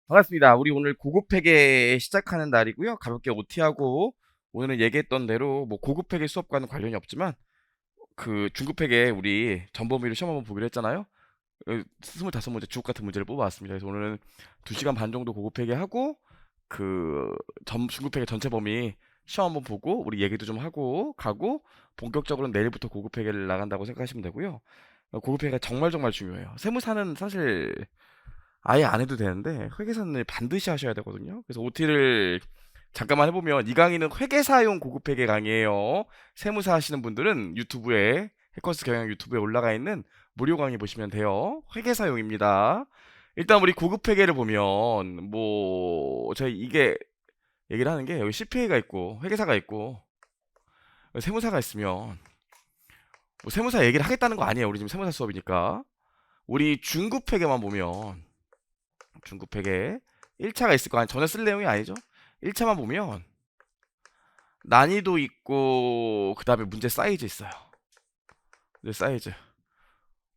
반갑습니다. 우리 오늘 고급 회계 시작하는 날이고요. 가볍게 OT하고 오늘은 얘기했던 대로 뭐 고급 회계 수업과는 관련이 없지만 그 중급 회계 우리 전범위로 시험 한번 보기로 했잖아요. 25문제 주옥 같은 문제를 뽑아왔습니다. 그래서 오늘은 2시간 반 정도 고급 회계 하고 그 중급 회계 전체 범위 시험 한번 보고 우리 얘기도 좀 하고 가고 본격적으로는 내일부터 고급 회계를 나간다고 생각하시면 되고요. 고급 회계가 정말 정말 중요해요. 세무사는 사실 아예 안 해도 되는데 회계사는 반드시 하셔야 되거든요. 그래서 OT를 잠깐만 해보면 이 강의는 회계사용 고급 회계 강의예요. 세무사 하시는 분들은 유튜브에 해커스 경영 유튜브에 올라가 있는 무료 강의 보시면 돼요. 회계사용입니다. 일단 우리 고급 회계를 보면 뭐 저희 이게 얘기를 하는 게 여기 CPA가 있고 회계사가 있고 세무사가 있으면 뭐 세무사 얘기를 하겠다는 거 아니에요. 우리 지금 세무사 수업이니까. 우리 중급 회계만 보면 중급 회계 1차가 있을 거 아니 전혀 쓸 내용이 아니죠. 1차만 보면 난이도 있고 그 다음에 문제 사이즈 있어요. 문제 사이즈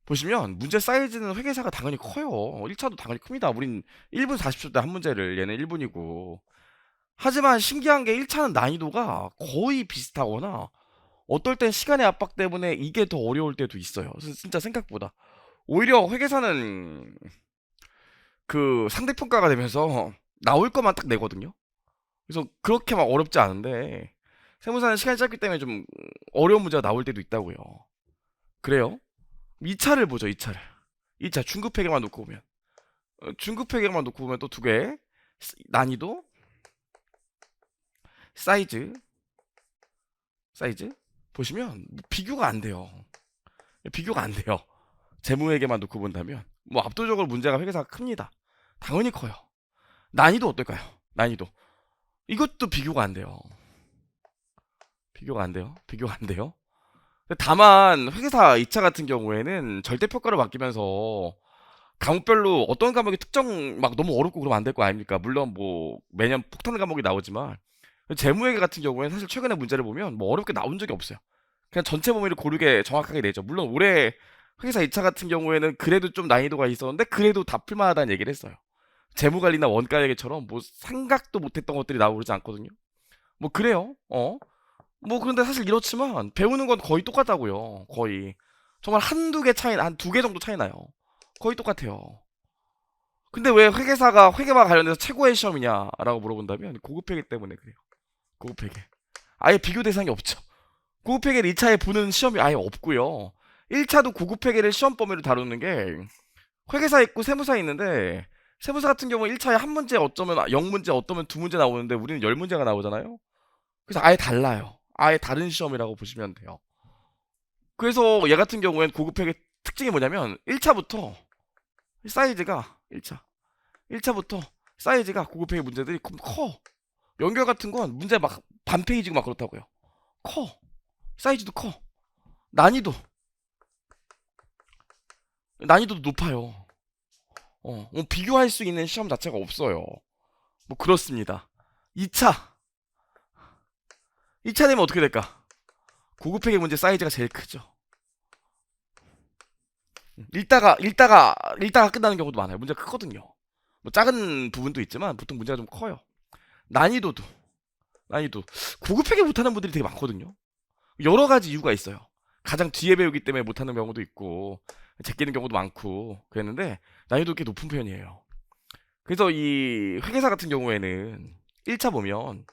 보시면 문제 사이즈는 회계사가 당연히 커요. 1차도 당연히 큽니다. 우린 1분 40초 때 한 문제를 얘는 1분이고 하지만 신기한 게 1차는 난이도가 거의 비슷하거나 어떨 땐 시간의 압박 때문에 이게 더 어려울 때도 있어요. 진짜 생각보다 오히려 회계사는 그 상대평가가 되면서 나올 것만 딱 내거든요. 그래서 그렇게 막 어렵지 않은데 세무사는 시간이 짧기 때문에 좀 어려운 문제가 나올 때도 있다고요. 그래요? 2차를 보죠. 2차를. 2차 중급 회계만 놓고 보면 중급 회계만 놓고 보면 또 두 개. 난이도, 사이즈, 사이즈 보시면 비교가 안 돼요. 비교가 안 돼요. 재무회계만 놓고 본다면 뭐 압도적으로 문제가 회계사가 큽니다. 당연히 커요. 난이도 어떨까요? 난이도 이것도 비교가 안 돼요. 비교가 안 돼요. 비교가 안 돼요. 다만 회계사 2차 같은 경우에는 절대평가를 맡기면서 과목별로 어떤 과목이 특정 막 너무 어렵고 그러면 안 될 거 아닙니까? 물론 뭐 매년 폭탄 과목이 나오지만 재무회계 같은 경우에는 사실 최근에 문제를 보면 뭐 어렵게 나온 적이 없어요. 그냥 전체 범위를 고르게 정확하게 내죠. 물론 올해 회계사 2차 같은 경우에는 그래도 좀 난이도가 있었는데 그래도 다 풀만하다는 얘기를 했어요. 재무관리나 원가회계처럼 뭐 생각도 못했던 것들이 나오지 않거든요. 뭐 그래요. 뭐 그런데 사실 이렇지만 배우는 건 거의 똑같다고요. 거의 정말 한두 개 차이 한 두 개 정도 차이 나요. 거의 똑같아요. 근데 왜 회계사가 회계와 관련해서 최고의 시험이냐라고 물어본다면 고급 회계 때문에 그래요. 고급 회계 아예 비교 대상이 없죠. 고급 회계를 2차에 보는 시험이 아예 없고요. 1차도 고급 회계를 시험 범위로 다루는 게 회계사 있고 세무사 있는데 세무사 같은 경우는 1차에 한 문제 어쩌면 0문제 어쩌면 두 문제 나오는데 우리는 10문제가 나오잖아요. 그래서 아예 달라요. 아예 다른 시험이라고 보시면 돼요. 그래서 얘 같은 경우엔 고급팩의 특징이 뭐냐면 1차부터 사이즈가 1차부터 사이즈가 고급팩의 문제들이 커. 연결 같은 건 문제 막 반 페이지고 막 그렇다고요. 커. 사이즈도 커. 난이도 난이도도 높아요. 뭐 비교할 수 있는 시험 자체가 없어요. 뭐 그렇습니다. 2차 2차 되면 어떻게 될까? 고급팩의 문제 사이즈가 제일 크죠. 읽다가 끝나는 경우도 많아요. 문제가 크거든요. 뭐 작은 부분도 있지만 보통 문제가 좀 커요. 난이도도 난이도 고급회계 못하는 분들이 되게 많거든요. 여러 가지 이유가 있어요. 가장 뒤에 배우기 때문에 못하는 경우도 있고 제끼는 경우도 많고 그랬는데 난이도 꽤 높은 편이에요. 그래서 이 회계사 같은 경우에는 1차 보면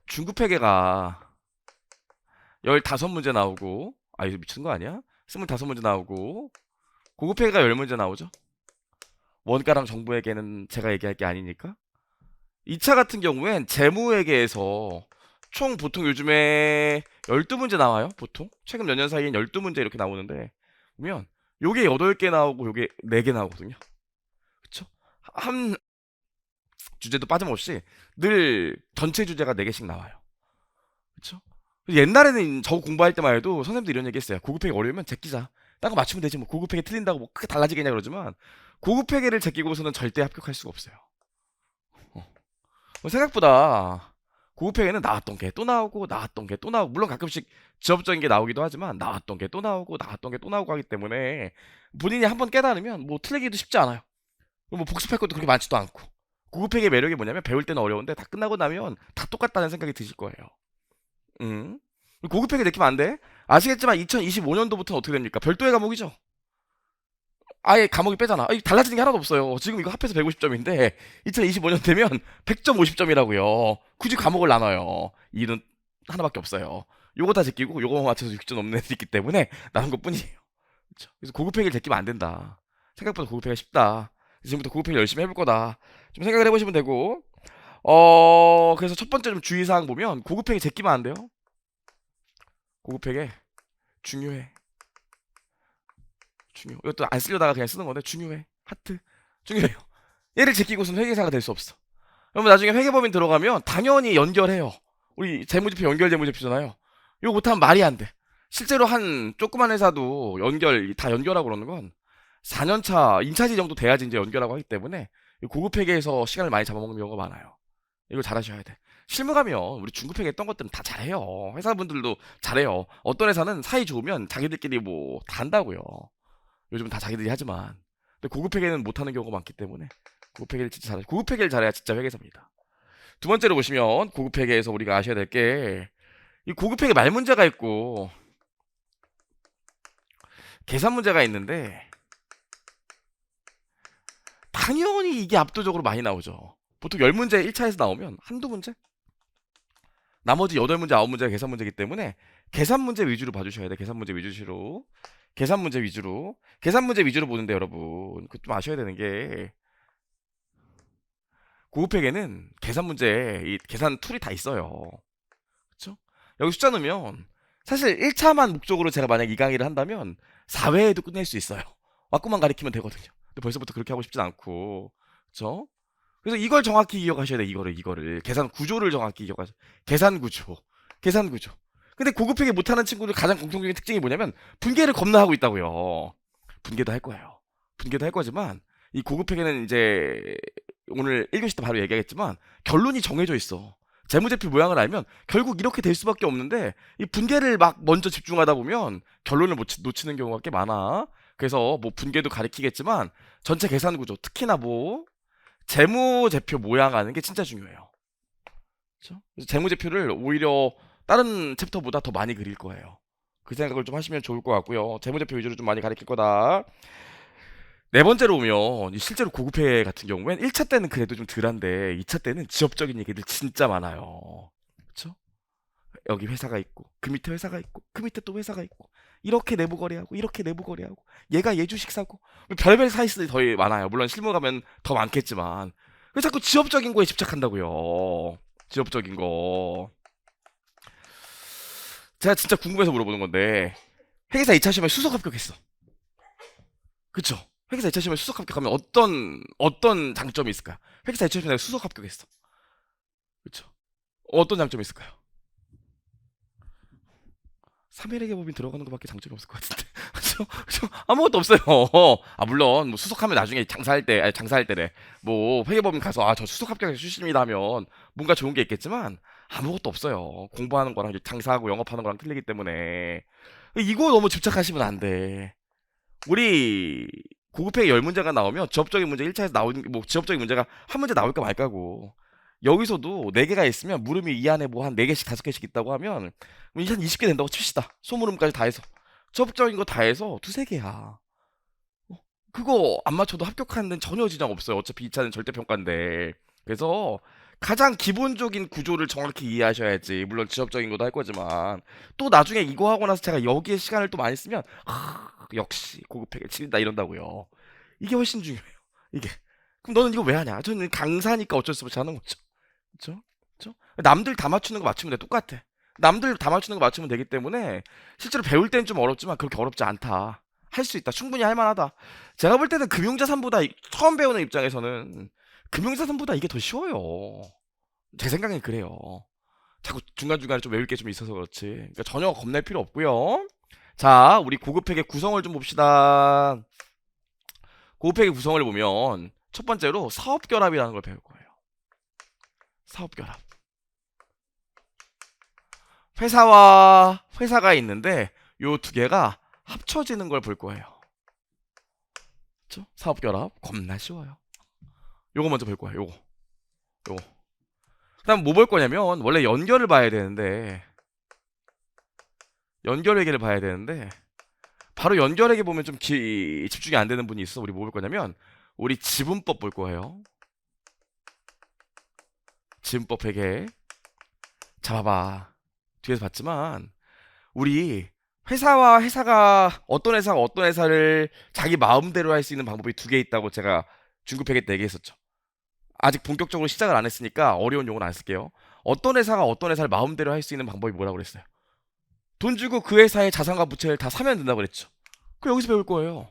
중급회계가 15문제 나오고 아 이거 미친 거 아니야? 25문제 나오고 고급회계가 10문제 나오죠. 원가랑 정부에게는 제가 얘기할 게 아니니까. 2차 같은 경우엔 재무회계에서 총 보통 요즘에 12문제 나와요. 보통. 최근 몇 년 사이엔 12문제 이렇게 나오는데 보면 요게 8개 나오고 요게 4개 나오거든요. 그쵸? 한 주제도 빠짐없이 늘 전체 주제가 4개씩 나와요. 그쵸? 옛날에는 저 공부할 때만 해도 선생님도 이런 얘기 했어요. 고급회계 어려우면 제끼자. 딴 거 맞추면 되지 뭐 고급회계 틀린다고 뭐 크게 달라지겠냐 그러지만 고급회계를 제끼고서는 절대 합격할 수가 없어요. 어. 생각보다 고급회계는 나왔던 게 또 나오고 나왔던 게 또 나오고 물론 가끔씩 지엽적인 게 나오기도 하지만 나왔던 게 또 나오고 나왔던 게 또 나오고 하기 때문에 본인이 한번 깨달으면 뭐 틀리기도 쉽지 않아요. 뭐 복습할 것도 그렇게 많지도 않고. 고급회계의 매력이 뭐냐면 배울 때는 어려운데 다 끝나고 나면 다 똑같다는 생각이 드실 거예요. 음. 고급회계 느끼면 안 돼? 아시겠지만 2025년도부터는 어떻게 됩니까? 별도의 과목이죠. 아예 과목이 빼잖아. 달라지는 게 하나도 없어요. 지금 이거 합해서 150점인데 2025년 되면 100점 50점이라고요. 굳이 과목을 나눠요. 이유는 하나밖에 없어요. 요거 다 제끼고 요거만 맞춰서 6점 넘는 애들이 있기 때문에 나눈 것 뿐이에요. 그쵸? 그래서 고급회계를 제끼면 안 된다. 생각보다 고급회계가 쉽다. 지금부터 고급회계 열심히 해볼 거다. 좀 생각을 해보시면 되고, 그래서 첫 번째 좀 주의사항 보면 고급회계 제끼면 안 돼요. 고급회계 중요해. 이것도 안 쓰려다가 그냥 쓰는 건데 중요해. 하트 중요해요. 얘를 제끼고서는 회계사가 될 수 없어. 그러면 나중에 회계법인 들어가면 당연히 연결해요. 우리 재무제표 연결 재무제표잖아요. 이거 못하면 말이 안 돼. 실제로 한 조그만 회사도 다 연결하고 그러는 건 4년차 임차지 정도 돼야지 이제 연결하고 하기 때문에 고급 회계에서 시간을 많이 잡아먹는 경우가 많아요. 이걸 잘하셔야 돼. 실무 가면 우리 중급 회계 했던 것들은 다 잘해요. 회사분들도 잘해요. 어떤 회사는 사이 좋으면 자기들끼리 뭐 다 한다고요. 요즘은 다 자기들이 하지만. 근데 고급 회계는 못하는 경우가 많기 때문에 고급 회계를 진짜 잘해. 고급 회계를 잘해야 진짜 회계사입니다. 두 번째로 보시면 고급 회계에서 우리가 아셔야 될 게 이 고급 회계 말 문제가 있고 계산 문제가 있는데 당연히 이게 압도적으로 많이 나오죠. 보통 10문제 1차에서 나오면 한두 문제? 나머지 8문제, 9문제가 계산 문제이기 때문에 계산 문제 위주로 봐주셔야 돼. 계산 문제 위주로. 계산 문제 위주로. 계산 문제 위주로 보는데 여러분, 그 좀 아셔야 되는 게 고급회계는 계산 문제, 이 계산 툴이 다 있어요. 그쵸? 여기 숫자 넣으면 사실 1차만 목적으로 제가 만약 이 강의를 한다면 4회에도 끝낼 수 있어요. 왁구만 가리키면 되거든요. 근데 벌써부터 그렇게 하고 싶진 않고. 그쵸? 그래서 이걸 정확히 기억하셔야 돼. 이거를 계산 구조를 정확히 기억하셔야 돼. 계산 구조. 근데 고급회계 못하는 친구들 가장 공통적인 특징이 뭐냐면 분계를 겁나 하고 있다고요. 분계도 할 거예요. 분계도 할 거지만 이 고급회계는 이제 오늘 1교시 때 바로 얘기하겠지만 결론이 정해져 있어. 재무제표 모양을 알면 결국 이렇게 될 수밖에 없는데 이 분계를 막 먼저 집중하다 보면 결론을 놓치는 경우가 꽤 많아. 그래서 뭐 분계도 가리키겠지만 전체 계산 구조, 특히나 뭐 재무제표 모양 아는 게 진짜 중요해요. 그렇죠? 그래서 재무제표를 오히려 다른 챕터보다 더 많이 그릴 거예요. 그 생각을 좀 하시면 좋을 것 같고요. 재무제표 위주로 좀 많이 가르칠 거다. 네 번째로 오면 실제로 고급회 같은 경우엔 1차 때는 그래도 좀 덜한데 2차 때는 지엽적인 얘기들 진짜 많아요. 그렇죠? 여기 회사가 있고 그 밑에 회사가 있고 그 밑에 또 회사가 있고 이렇게 내부 거래하고 이렇게 내부 거래하고 얘가 얘 주식 사고 별별 사이스들이 더 많아요. 물론 실무 가면 더 많겠지만 왜 자꾸 지엽적인 거에 집착한다고요. 지엽적인 거. 제가 진짜 궁금해서 물어보는 건데 회계사 2차 시험에 수석 합격했어. 그쵸? 회계사 2차 시험에 수석 합격하면 어떤 장점이 있을까요? 회계사 2차 시험에 내가 수석 합격했어. 그쵸? 어떤 장점이 있을까요? 3일의 법인 들어가는 것밖에 장점이 없을 것 같은데. 그죠? 아무것도 없어요. 물론 뭐 수석하면 나중에 장사할 때, 아니 장사할 때래. 뭐 회계법인 가서 저 수석 합격해서 출신입니다 하면 뭔가 좋은 게 있겠지만 아무것도 없어요. 공부하는 거랑 이제 장사하고 영업하는 거랑 틀리기 때문에 이거 너무 집착하시면 안 돼. 우리 고급회계 10문제가 나오면 지업적인 문제 1차에서 나오는 뭐 지업적인 문제가 한 문제 나올까 말까고. 여기서도 4개가 있으면 물음이 이 안에 뭐 한 4개씩 5개씩 있다고 하면 한 20개 된다고 칩시다. 소물음까지 다 해서. 지업적인 거 다 해서 두세 개야. 그거 안 맞춰도 합격하는 데는 전혀 지장 없어요. 어차피 2차는 절대평가인데. 그래서 가장 기본적인 구조를 정확히 이해하셔야지. 물론 지엽적인 것도 할 거지만 또 나중에 이거 하고 나서 제가 여기에 시간을 또 많이 쓰면 역시 고급회계 치린다 이런다고요. 이게 훨씬 중요해요. 이게. 그럼 너는 이거 왜 하냐? 저는 강사니까 어쩔 수 없이 하는 거죠. 그쵸? 그쵸? 남들 다 맞추는 거 맞추면 돼. 똑같아. 남들 다 맞추는 거 맞추면 되기 때문에 실제로 배울 때는 좀 어렵지만 그렇게 어렵지 않다. 할 수 있다. 충분히 할 만하다. 제가 볼 때는 금융자산보다 처음 배우는 입장에서는 금융자산보다 이게 더 쉬워요. 제 생각엔 그래요. 자꾸 중간중간에 좀 외울 게 좀 있어서 그렇지. 그러니까 전혀 겁낼 필요 없고요. 자, 우리 고급회계 구성을 좀 봅시다. 고급회계 구성을 보면 첫 번째로 사업결합이라는 걸 배울 거예요. 사업결합. 회사와 회사가 있는데 요 두 개가 합쳐지는 걸 볼 거예요. 그렇죠? 사업결합 겁나 쉬워요. 요거 먼저 볼 거야. 요거. 그다음 뭐 볼 거냐면 원래 연결을 봐야 되는데 연결회계를 봐야 되는데 바로 연결회계 보면 좀 집중이 안 되는 분이 있어. 우리 뭐 볼 거냐면 우리 지분법 볼 거예요. 지분법 회계. 자, 봐봐. 뒤에서 봤지만 우리 회사와 회사가 어떤 회사가 어떤 회사를 자기 마음대로 할 수 있는 방법이 두 개 있다고 제가 중급 회계 때 얘기했었죠. 아직 본격적으로 시작을 안 했으니까 어려운 용어는 안 쓸게요. 어떤 회사가 어떤 회사를 마음대로 할 수 있는 방법이 뭐라고 그랬어요? 돈 주고 그 회사의 자산과 부채를 다 사면 된다고 그랬죠. 그럼 여기서 배울 거예요.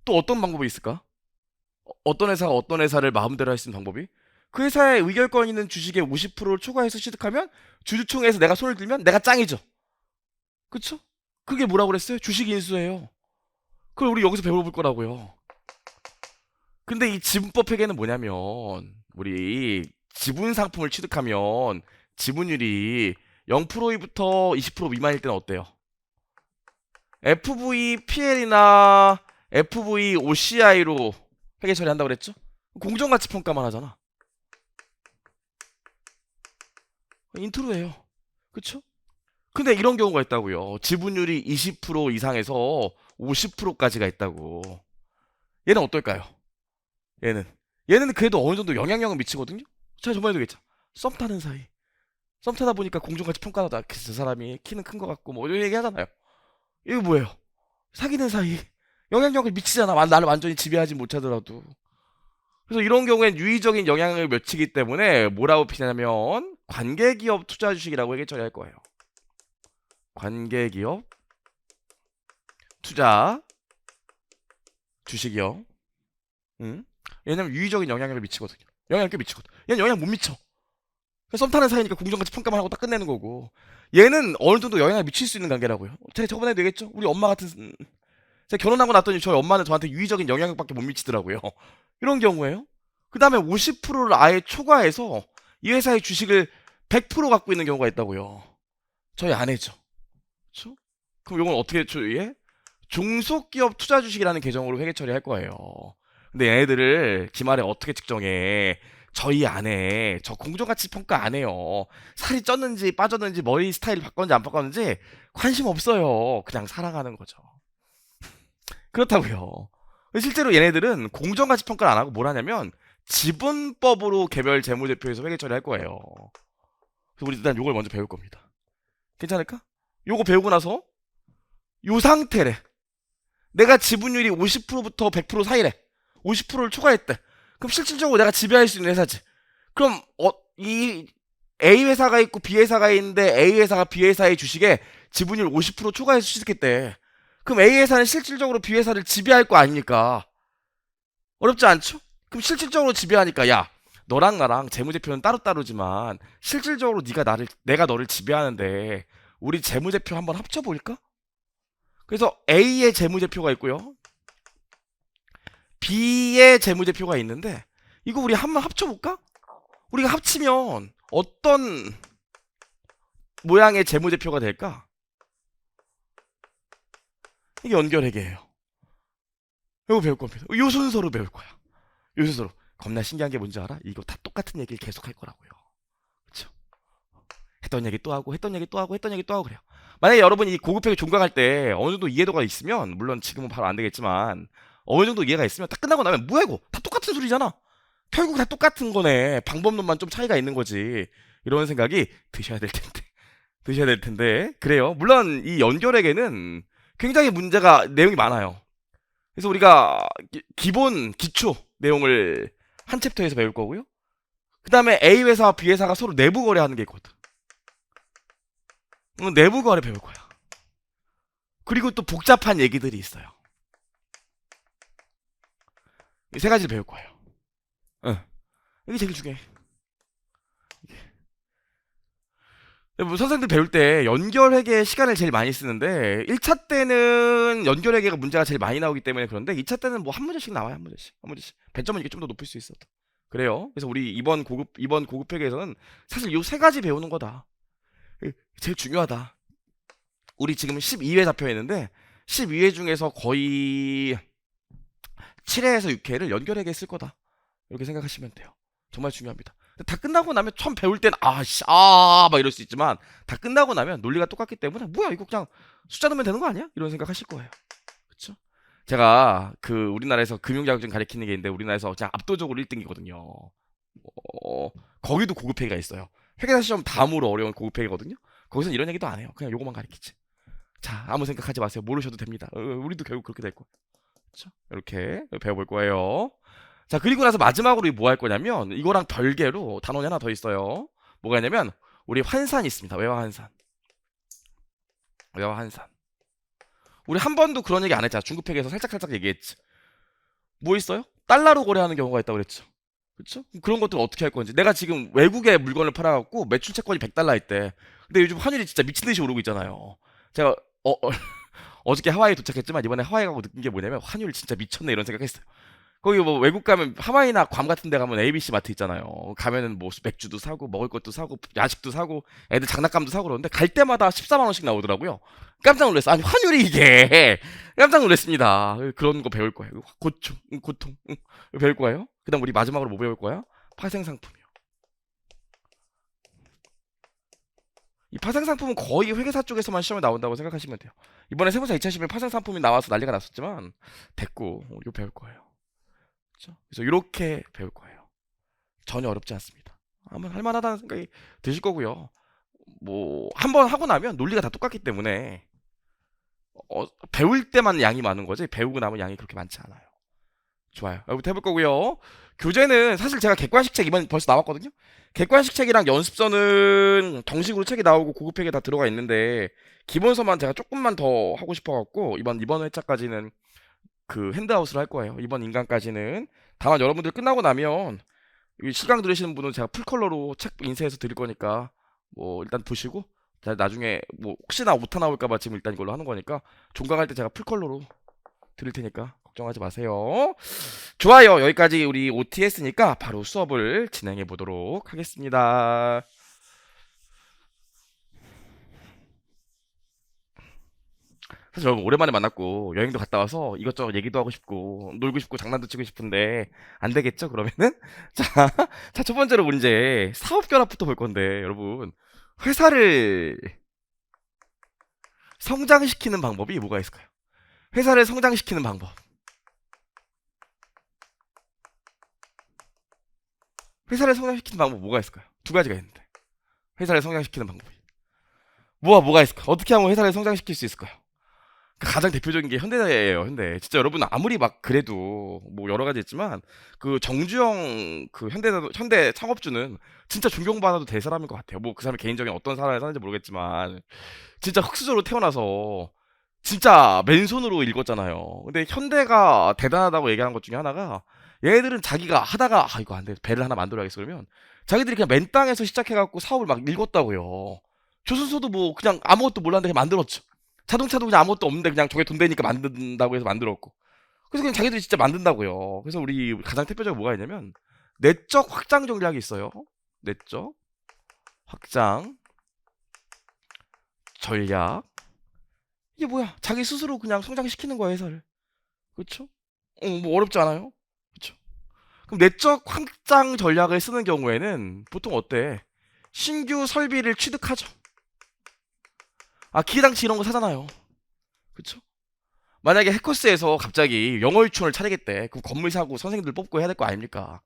또 어떤 방법이 있을까? 어떤 회사가 어떤 회사를 마음대로 할 수 있는 방법이? 그 회사의 의결권 있는 주식의 50%를 초과해서 취득하면 주주총회에서 내가 손을 들면 내가 짱이죠. 그쵸? 그게 뭐라고 그랬어요? 주식 인수예요. 그걸 우리 여기서 배워볼 거라고요. 근데 이 지분법 회계는 뭐냐면 우리 지분 상품을 취득하면 지분율이 0%부터 20% 미만일 때는 어때요? FVPL이나 FVOCI로 회계 처리한다고 그랬죠? 공정가치 평가만 하잖아. 인트로예요. 그쵸? 근데 이런 경우가 있다고요. 지분율이 20% 이상에서 50%까지가 있다고. 얘는 어떨까요? 얘는 그래도 어느 정도 영향력을 미치거든요. 제가 저번에도 얘기했죠. 썸 타는 사이. 썸 타다 보니까 공정가치 평가하다 그 사람이 키는 큰 것 같고 뭐 이런 얘기 하잖아요. 이거 뭐예요? 사귀는 사이 영향력을 미치잖아. 나를 완전히 지배하지 못하더라도. 그래서 이런 경우엔 유의적인 영향을 미치기 때문에 뭐라고 피냐면 관계기업 투자 주식이라고 얘기 처리할 거예요. 관계기업 투자 주식이요. 왜냐면 유의적인 영향을 미치거든요. 영향을 꽤 미치거든. 얘는 영향 못 미쳐. 썸 타는 사이니까 공정가치 평가만 하고 딱 끝내는 거고. 얘는 어느 정도 영향을 미칠 수 있는 관계라고요. 제가 저번에도 얘기했죠. 우리 엄마 같은 제가 결혼하고 났더니 저희 엄마는 저한테 유의적인 영향력밖에 못 미치더라고요. 이런 경우에요. 그 다음에 50%를 아예 초과해서 이 회사의 주식을 100% 갖고 있는 경우가 있다고요. 저희 아내죠. 그렇죠? 그럼 이건 어떻게 처리해? 종속기업 투자 주식이라는 계정으로 회계 처리할 거예요. 근데 얘네들을 기말에 어떻게 측정해? 저희 아내 저 공정가치 평가 안 해요. 살이 쪘는지 빠졌는지 머리 스타일 바꿨는지 안 바꿨는지 관심 없어요. 그냥 살아가는 거죠. 그렇다고요. 실제로 얘네들은 공정가치 평가를 안 하고 뭘 하냐면 지분법으로 개별 재무제표에서 회계 처리할 거예요. 그래서 우리 일단 요걸 먼저 배울 겁니다. 괜찮을까? 요거 배우고 나서 요 상태래. 내가 지분율이 50%부터 100% 사이래. 50%를 초과했대. 그럼 실질적으로 내가 지배할 수 있는 회사지. 그럼 이 A 회사가 있고 B 회사가 있는데 A 회사가 B 회사의 주식에 지분율 50% 초과해서 취득했대. 그럼 A 회사는 실질적으로 B 회사를 지배할 거 아닙니까? 어렵지 않죠? 그럼 실질적으로 지배하니까 야 너랑 나랑 재무제표는 따로따로지만 실질적으로 내가 너를 지배하는데 우리 재무제표 한번 합쳐볼까? 그래서 A의 재무제표가 있고요. B의 재무제표가 있는데 이거 우리 한번 합쳐볼까? 우리가 합치면 어떤 모양의 재무제표가 될까? 이게 연결회계예요. 이거 배울 겁니다. 요 순서로 배울 거야. 요 순서로. 겁나 신기한 게 뭔지 알아? 이거 다 똑같은 얘기를 계속 할 거라고요. 그쵸? 했던 얘기 또 하고 했던 얘기 또 하고 했던 얘기 또 하고 그래요. 만약에 여러분이 고급회계 종강할 때 어느 정도 이해도가 있으면 물론 지금은 바로 안 되겠지만 어느 정도 이해가 있으면 딱 끝나고 나면 뭐야 이거 다 똑같은 소리잖아. 결국 다 똑같은 거네. 방법론만 좀 차이가 있는 거지. 이런 생각이 드셔야 될 텐데. 드셔야 될 텐데. 그래요. 물론 이 연결회계는 굉장히 문제가 내용이 많아요. 그래서 우리가 기본 기초 내용을 한 챕터에서 배울 거고요. 그 다음에 A 회사와 B 회사가 서로 내부 거래하는 게 있거든. 내부 거래 배울 거야. 그리고 또 복잡한 얘기들이 있어요. 이 세 가지를 배울 거예요. 응. 이게 제일 중요해. 뭐 선생님들 배울 때 연결회계 시간을 제일 많이 쓰는데 1차 때는 연결회계가 문제가 제일 많이 나오기 때문에 그런데 2차 때는 뭐 한 문제씩 나와요. 한 문제씩. 배점은 이게 좀 더 높일 수 있어. 그래요. 그래서 우리 이번 고급회계에서는 사실 요 세 가지 배우는 거다. 제일 중요하다. 우리 지금 12회 잡혀있는데 12회 중에서 거의 7회에서 6회를 연결회계에 쓸 거다. 이렇게 생각하시면 돼요. 정말 중요합니다. 다 끝나고 나면 처음 배울 땐 막 이럴 수 있지만 다 끝나고 나면 논리가 똑같기 때문에 뭐야 이거 그냥 숫자 넣으면 되는 거 아니야? 이런 생각하실 거예요. 그렇죠? 제가 그 우리나라에서 금융자격증 가리키는 게 있는데 우리나라에서 그냥 압도적으로 1등이거든요. 거기도 고급회계가 있어요. 회계사 시험 다음으로 어려운 고급회계거든요. 거기서는 이런 얘기도 안 해요. 그냥 요거만 가리키지. 자, 아무 생각하지 마세요. 모르셔도 됩니다. 우리도 결국 그렇게 될 거예요. 그렇죠? 이렇게 배워볼 거예요. 자, 그리고 나서 마지막으로 뭐 할 거냐면 이거랑 별개로 단원이 하나 더 있어요. 뭐가 있냐면 우리 환산이 있습니다. 외화 환산. 외화 환산. 우리 한 번도 그런 얘기 안 했잖아. 중급회계에서 살짝 얘기했지. 뭐 있어요? 달러로 거래하는 경우가 있다고 그랬죠. 그렇죠? 그런 것들 어떻게 할 건지. 내가 지금 외국에 물건을 팔아갖고 매출 채권이 100달러 있대. 근데 요즘 환율이 진짜 미친 듯이 오르고 있잖아요. 제가 어저께 하와이 도착했지만 이번에 하와이 가고 느낀 게 뭐냐면 환율 진짜 미쳤네 이런 생각했어요. 거기 뭐 외국 가면 하와이나 괌 같은 데 가면 ABC 마트 있잖아요. 가면은 뭐 맥주도 사고 먹을 것도 사고 야식도 사고 애들 장난감도 사고 그러는데 갈 때마다 14만 원씩 나오더라고요. 깜짝 놀랐어. 아니 환율이 이게 깜짝 놀랐습니다. 그런 거 배울 거예요. 고통 배울 거예요. 그다음 우리 마지막으로 뭐 배울 거야? 파생 상품이요. 이 파생 상품은 거의 회계사 쪽에서만 시험에 나온다고 생각하시면 돼요. 이번에 세무사 2011 파생 상품이 나와서 난리가 났었지만 됐고 이거 배울 거예요. 그렇죠? 그래서 이렇게 배울 거예요. 전혀 어렵지 않습니다. 한번 할만하다는 생각이 드실 거고요. 뭐 한 번 하고 나면 논리가 다 똑같기 때문에 배울 때만 양이 많은 거지 배우고 나면 양이 그렇게 많지 않아요. 좋아요. 여러분 해볼 거고요. 교재는 사실 제가 객관식 책 이번 벌써 나왔거든요. 객관식 책이랑 연습서는 정식으로 책이 나오고 고급팩에 다 들어가 있는데 기본서만 제가 조금만 더 하고 싶어갖고 이번 회차까지는 그 핸드아웃을 할 거예요. 이번 인강까지는. 다만 여러분들 끝나고 나면 실강 들으시는 분은 제가 풀컬러로 책 인쇄해서 드릴 거니까 뭐 일단 보시고 나중에 뭐 혹시나 오타 나올까봐 지금 일단 이걸로 하는 거니까 종강할 때 제가 풀컬러로 드릴 테니까 걱정하지 마세요. 좋아요. 여기까지 우리 OT 했으니까 바로 수업을 진행해 보도록 하겠습니다. 사실 여러분 오랜만에 만났고 여행도 갔다 와서 이것저것 얘기도 하고 싶고 놀고 싶고 장난도 치고 싶은데 안 되겠죠? 그러면은 자, 첫 번째로 우리 이제 사업 결합부터 볼 건데 여러분 회사를 성장시키는 방법이 뭐가 있을까요? 회사를 성장시키는 방법. 회사를 성장시키는 방법 뭐가 있을까요? 두 가지가 있는데 회사를 성장시키는 방법이 뭐가 있을까? 어떻게 하면 회사를 성장시킬 수 있을까요? 가장 대표적인 게 현대예요. 현대. 진짜 여러분 아무리 막 그래도 뭐 여러 가지 있지만 그 정주영 그 현대 창업주는 진짜 존경받아도 될 사람인 것 같아요. 뭐 그 사람이 개인적인 어떤 사람을 사는지 모르겠지만 진짜 흙수저로 태어나서 진짜 맨손으로 읽었잖아요. 근데 현대가 대단하다고 얘기하는 것 중에 하나가 얘네들은 자기가 하다가 이거 안 돼. 배를 하나 만들어야겠어 그러면 자기들이 그냥 맨 땅에서 시작해갖고 사업을 막 읽었다고요. 조선소도 뭐 그냥 아무것도 몰랐는데 그냥 만들었죠. 자동차도 그냥 아무것도 없는데 그냥 저게 돈 되니까 만든다고 해서 만들었고. 그래서 그냥 자기들이 진짜 만든다고요. 그래서 우리 가장 대표적으로 뭐가 있냐면 내적 확장 전략이 있어요. 내적 확장 전략. 이게 뭐야? 자기 스스로 그냥 성장시키는 거야, 회사를. 그렇죠? 뭐 어렵지 않아요? 그렇죠? 그럼 내적 확장 전략을 쓰는 경우에는 보통 어때? 신규 설비를 취득하죠. 기계장치 이런 거 사잖아요. 그쵸? 만약에 해커스에서 갑자기 영어 유치원을 차리겠대. 그럼 건물 사고 선생님들 뽑고 해야 될 거 아닙니까?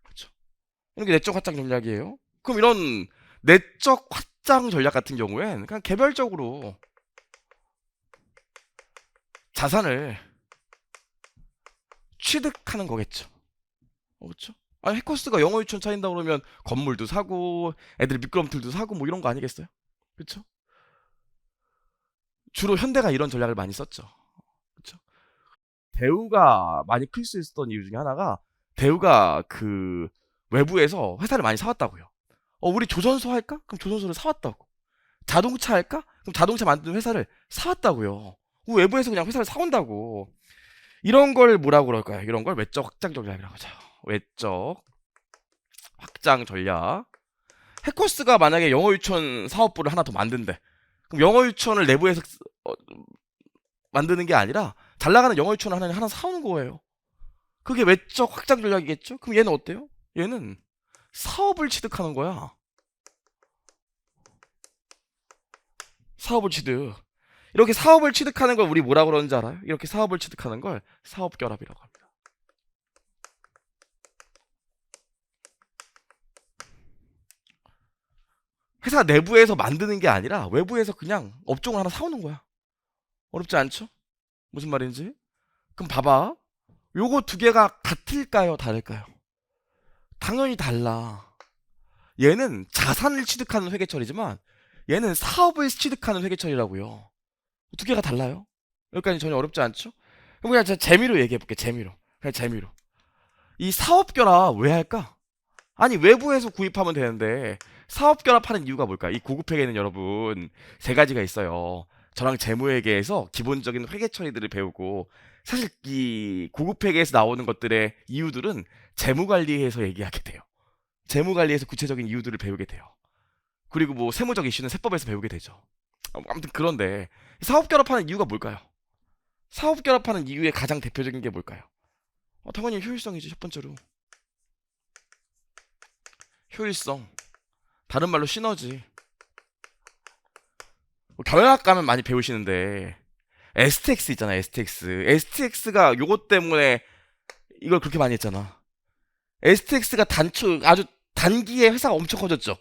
그쵸? 이게 내적 확장 전략이에요. 그럼 이런 내적 확장 전략 같은 경우엔 그냥 개별적으로 자산을 취득하는 거겠죠. 그렇죠? 해커스가 영어 유치원 차린다 그러면 건물도 사고 애들 미끄럼틀도 사고 뭐 이런 거 아니겠어요? 그렇죠? 주로 현대가 이런 전략을 많이 썼죠. 그렇죠? 대우가 많이 클 수 있었던 이유 중에 하나가 대우가 그 외부에서 회사를 많이 사왔다고요. 우리 조선소 할까? 그럼 조선소를 사왔다고. 자동차 할까? 그럼 자동차 만드는 회사를 사왔다고요. 외부에서 그냥 회사를 사온다고. 이런 걸 뭐라고 그럴까요? 이런 걸 외적 확장 전략이라고 하죠. 외적 확장 전략. 해커스가 만약에 영어 유치원 사업부를 하나 더 만든대. 그럼 영어 유치원을 내부에서 만드는 게 아니라 잘 나가는 영어 유치원 하나 사오는 거예요. 그게 외적 확장 전략이겠죠? 그럼 얘는 어때요? 얘는 사업을 취득하는 거야. 사업을 취득. 이렇게 사업을 취득하는 걸 우리 뭐라고 그러는지 알아요? 이렇게 사업을 취득하는 걸 사업결합이라고 합니다. 회사 내부에서 만드는 게 아니라 외부에서 그냥 업종을 하나 사오는 거야. 어렵지 않죠? 무슨 말인지? 그럼 봐봐. 요거 두 개가 같을까요? 다를까요? 당연히 달라. 얘는 자산을 취득하는 회계처리지만 얘는 사업을 취득하는 회계처리라고요. 두 개가 달라요. 여기까지 전혀 어렵지 않죠? 그럼 그냥 제가 재미로 얘기해볼게. 재미로. 그냥 재미로. 이 사업결합 왜 할까? 아니 외부에서 구입하면 되는데 사업결합하는 이유가 뭘까? 이 고급회계는 여러분 세 가지가 있어요. 저랑 재무회계에서 기본적인 회계 처리들을 배우고 사실 이 고급회계에서 나오는 것들의 이유들은 재무관리에서 얘기하게 돼요. 재무관리에서 구체적인 이유들을 배우게 돼요. 그리고 뭐 세무적 이슈는 세법에서 배우게 되죠. 아무튼 그런데 사업결합하는 이유가 뭘까요? 사업결합하는 이유의 가장 대표적인 게 뭘까요? 당연히 효율성이지. 첫 번째로 효율성, 다른 말로 시너지. 경영학 가면 많이 배우시는데 STX 있잖아. STX가 요것 때문에 이걸 그렇게 많이 했잖아. STX가 아주 단기에 회사가 엄청 커졌죠.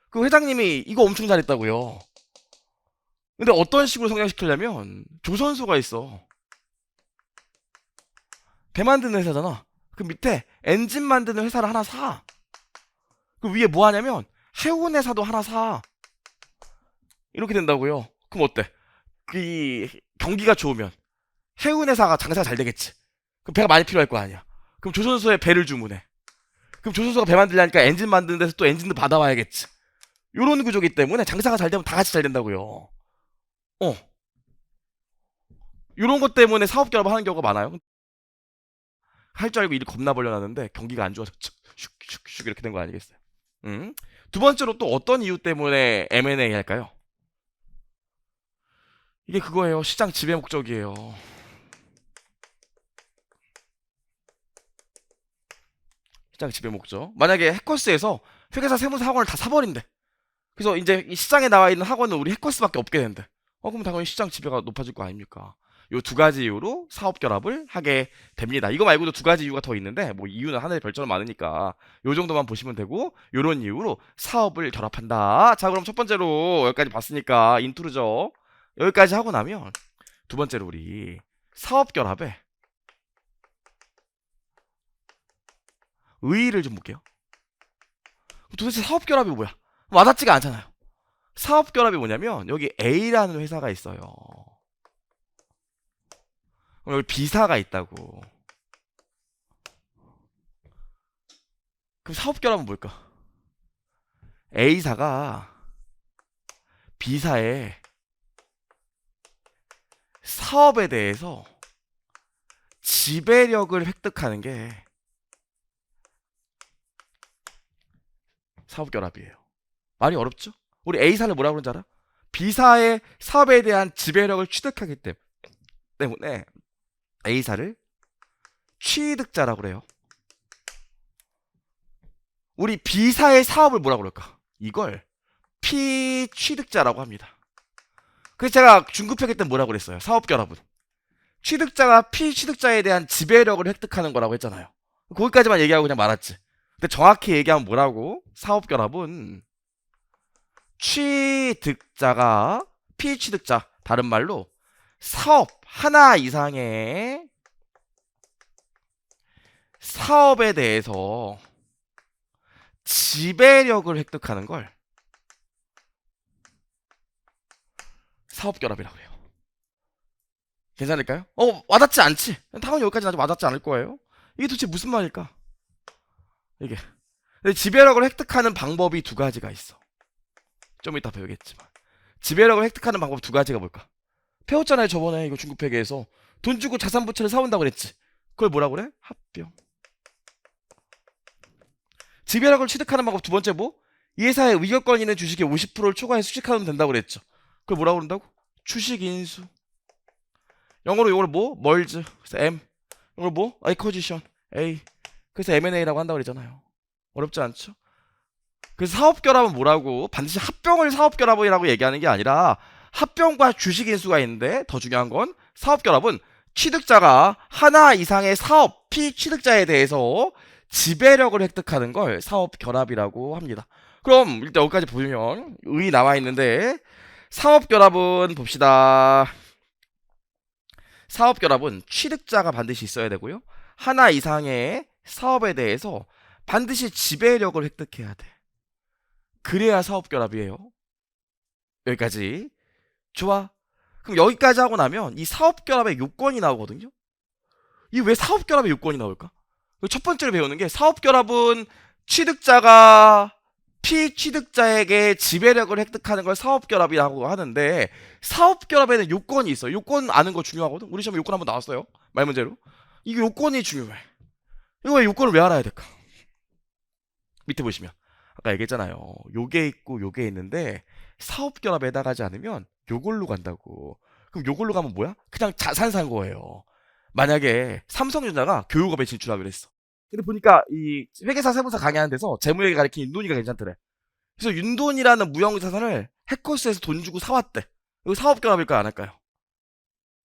그 회장님이 이거 엄청 잘했다고요. 근데 어떤 식으로 성장시키려면 조선소가 있어. 배 만드는 회사잖아. 그 밑에 엔진 만드는 회사를 하나 사. 그 위에 뭐 하냐면 해운 회사도 하나 사. 이렇게 된다고요. 그럼 어때? 이 경기가 좋으면 해운 회사가 장사가 잘 되겠지. 그럼 배가 많이 필요할 거 아니야. 그럼 조선소에 배를 주문해. 그럼 조선소가 배 만들려니까 엔진 만드는 데서 또 엔진도 받아와야겠지. 요런 구조기 때문에 장사가 잘 되면 다 같이 잘 된다고요. 요런 것 때문에 사업 결합을 하는 경우가 많아요. 할 줄 알고 일이 겁나 벌려놨는데 경기가 안 좋아서 슉슉슉 이렇게 된 거 아니겠어요? 두 번째로 또 어떤 이유 때문에 M&A 할까요? 이게 그거예요. 시장 지배 목적이에요. 시장 지배 목적. 만약에 해커스에서 회계사 세무사 학원을 다 사버린대. 그래서 이제 이 시장에 나와 있는 학원은 우리 해커스밖에 없게 된대. 그럼 당연히 시장 지배가 높아질 거 아닙니까? 요 두 가지 이유로 사업 결합을 하게 됩니다. 이거 말고도 두 가지 이유가 더 있는데 뭐 이유는 하늘에 별처럼 많으니까 요 정도만 보시면 되고 요런 이유로 사업을 결합한다. 자, 그럼 첫 번째로 여기까지 봤으니까 인트로죠. 여기까지 하고 나면 두 번째로 우리 사업 결합에 의의를 좀 볼게요. 도대체 사업 결합이 뭐야? 와닿지가 않잖아요. 사업 결합이 뭐냐면 여기 A라는 회사가 있어요. 그럼 여기 B사가 있다고. 그럼 사업 결합은 뭘까? A사가 B사의 사업에 대해서 지배력을 획득하는 게 사업 결합이에요. 말이 어렵죠? 우리 A사를 뭐라고 그러는지 알아? B사의 사업에 대한 지배력을 취득하기 때문에 A사를 취득자라고 그래요. 우리 B사의 사업을 뭐라고 그럴까? 이걸 피취득자라고 합니다. 그래서 제가 중급회계 때 뭐라고 그랬어요? 사업 결합은 취득자가 피취득자에 대한 지배력을 획득하는 거라고 했잖아요. 거기까지만 얘기하고 그냥 말았지. 근데 정확히 얘기하면 뭐라고? 사업 결합은 취득자가 피취득자, 다른 말로 사업 하나 이상의 사업에 대해서 지배력을 획득하는 걸 사업 결합이라고 해요. 괜찮을까요? 와닿지 않지? 당연히 여기까지는 아직 와닿지 않을 거예요. 이게 도대체 무슨 말일까? 이게 지배력을 획득하는 방법이 두 가지가 있어. 좀 이따 배우겠지만 지배력을 획득하는 방법 두 가지가 뭘까? 배웠잖아요. 저번에 이거 중급회계에서 돈 주고 자산 부채를 사온다고 그랬지. 그걸 뭐라고 그래? 합병. 지배력을 취득하는 방법 두 번째 뭐? 이 회사의 위협권 있는 주식의 50%를 초과해 수식하면 된다고 그랬죠. 그걸 뭐라고 그런다고? 주식 인수. 영어로 이걸 뭐? 멀즈. M. 이걸 뭐? 에쿼지션. 에이, 그래서 M&A라고 한다고 그랬잖아요. 어렵지 않죠? 그래서 사업결합은 뭐라고? 반드시 합병을 사업결합이라고 얘기하는 게 아니라 합병과 주식인수가 있는데 더 중요한 건 사업결합은 취득자가 하나 이상의 사업 피취득자에 대해서 지배력을 획득하는 걸 사업결합이라고 합니다. 그럼 일단 여기까지 보면 의 나와 있는데 사업결합은 봅시다. 사업결합은 취득자가 반드시 있어야 되고요. 하나 이상의 사업에 대해서 반드시 지배력을 획득해야 돼. 그래야 사업결합이에요. 여기까지. 좋아. 그럼 여기까지 하고 나면 이 사업결합의 요건이 나오거든요. 이 왜 사업결합의 요건이 나올까? 첫 번째로 배우는 게 사업결합은 취득자가 피취득자에게 지배력을 획득하는 걸 사업결합이라고 하는데 사업결합에는 요건이 있어요. 요건 아는 거 중요하거든. 우리 시험에 요건 한번 나왔어요. 말 문제로. 이게 요건이 중요해. 이거 왜 요건을 왜 알아야 될까? 밑에 보시면 아까 얘기했잖아요. 요게 있고 요게 있는데 사업결합에 해당하지 않으면 요걸로 간다고. 그럼 요걸로 가면 뭐야? 그냥 자산 산 거예요. 만약에 삼성전자가 교육업에 진출하기로 했어. 근데 보니까 이 회계사 세무사 강의하는 데서 재무회계 가르친 윤돈이가 괜찮더래. 그래서 윤돈이라는 무형자산을 해커스에서 돈 주고 사왔대. 이거 사업결합일까요? 안 할까요?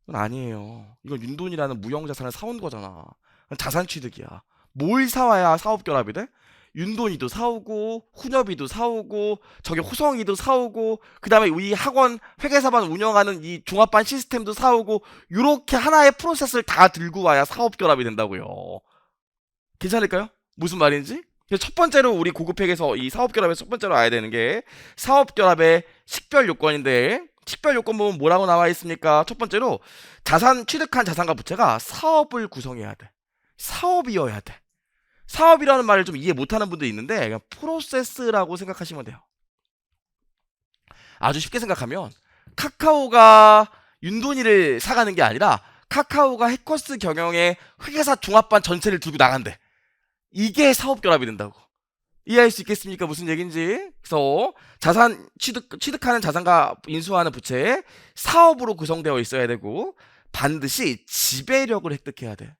그건 아니에요. 이건 윤돈이라는 무형자산을 사온 거잖아. 자산 취득이야. 뭘 사와야 사업결합이 돼? 윤돈이도 사오고 훈협이도 사오고 저기 호성이도 사오고 그 다음에 이 학원 회계사반 운영하는 이 종합반 시스템도 사오고 요렇게 하나의 프로세스를 다 들고 와야 사업결합이 된다고요. 괜찮을까요? 무슨 말인지? 첫 번째로 우리 고급회계에서 이 사업결합에서 첫 번째로 알아야 되는 게 사업결합의 식별 요건인데 식별 요건 보면 뭐라고 나와 있습니까? 첫 번째로 취득한 자산과 부채가 사업을 구성해야 돼. 사업이어야 돼. 사업이라는 말을 좀 이해 못하는 분도 있는데 그냥 프로세스라고 생각하시면 돼요. 아주 쉽게 생각하면 카카오가 윤돈이를 사가는 게 아니라 카카오가 해커스 경영의 회계사 종합반 전체를 들고 나간대. 이게 사업결합이 된다고. 이해할 수 있겠습니까? 무슨 얘기인지. 그래서 취득하는 자산과 인수하는 부채에 사업으로 구성되어 있어야 되고 반드시 지배력을 획득해야 돼.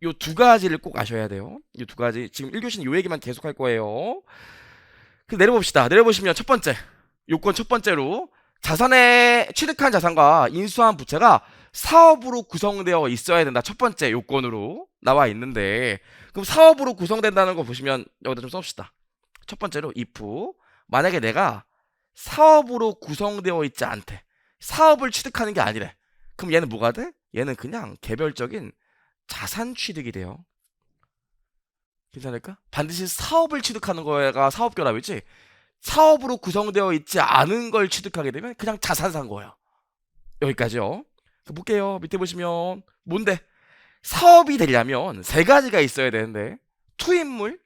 요 두 가지를 꼭 아셔야 돼요. 요 두 가지. 지금 1교시는 요 얘기만 계속 할 거예요. 내려봅시다. 내려보시면 첫 번째. 요건 첫 번째로 취득한 자산과 인수한 부채가 사업으로 구성되어 있어야 된다. 첫 번째 요건으로 나와 있는데 그럼 사업으로 구성된다는 거 보시면 여기다 좀 써봅시다. 첫 번째로 if 만약에 내가 사업으로 구성되어 있지 않대. 사업을 취득하는 게 아니래. 그럼 얘는 뭐가 돼? 얘는 그냥 개별적인 자산 취득이 돼요. 괜찮을까? 반드시 사업을 취득하는 거가 사업결합이지 사업으로 구성되어 있지 않은 걸 취득하게 되면 그냥 자산 산 거야. 여기까지요. 볼게요. 밑에 보시면 뭔데? 사업이 되려면 세 가지가 있어야 되는데 투입물,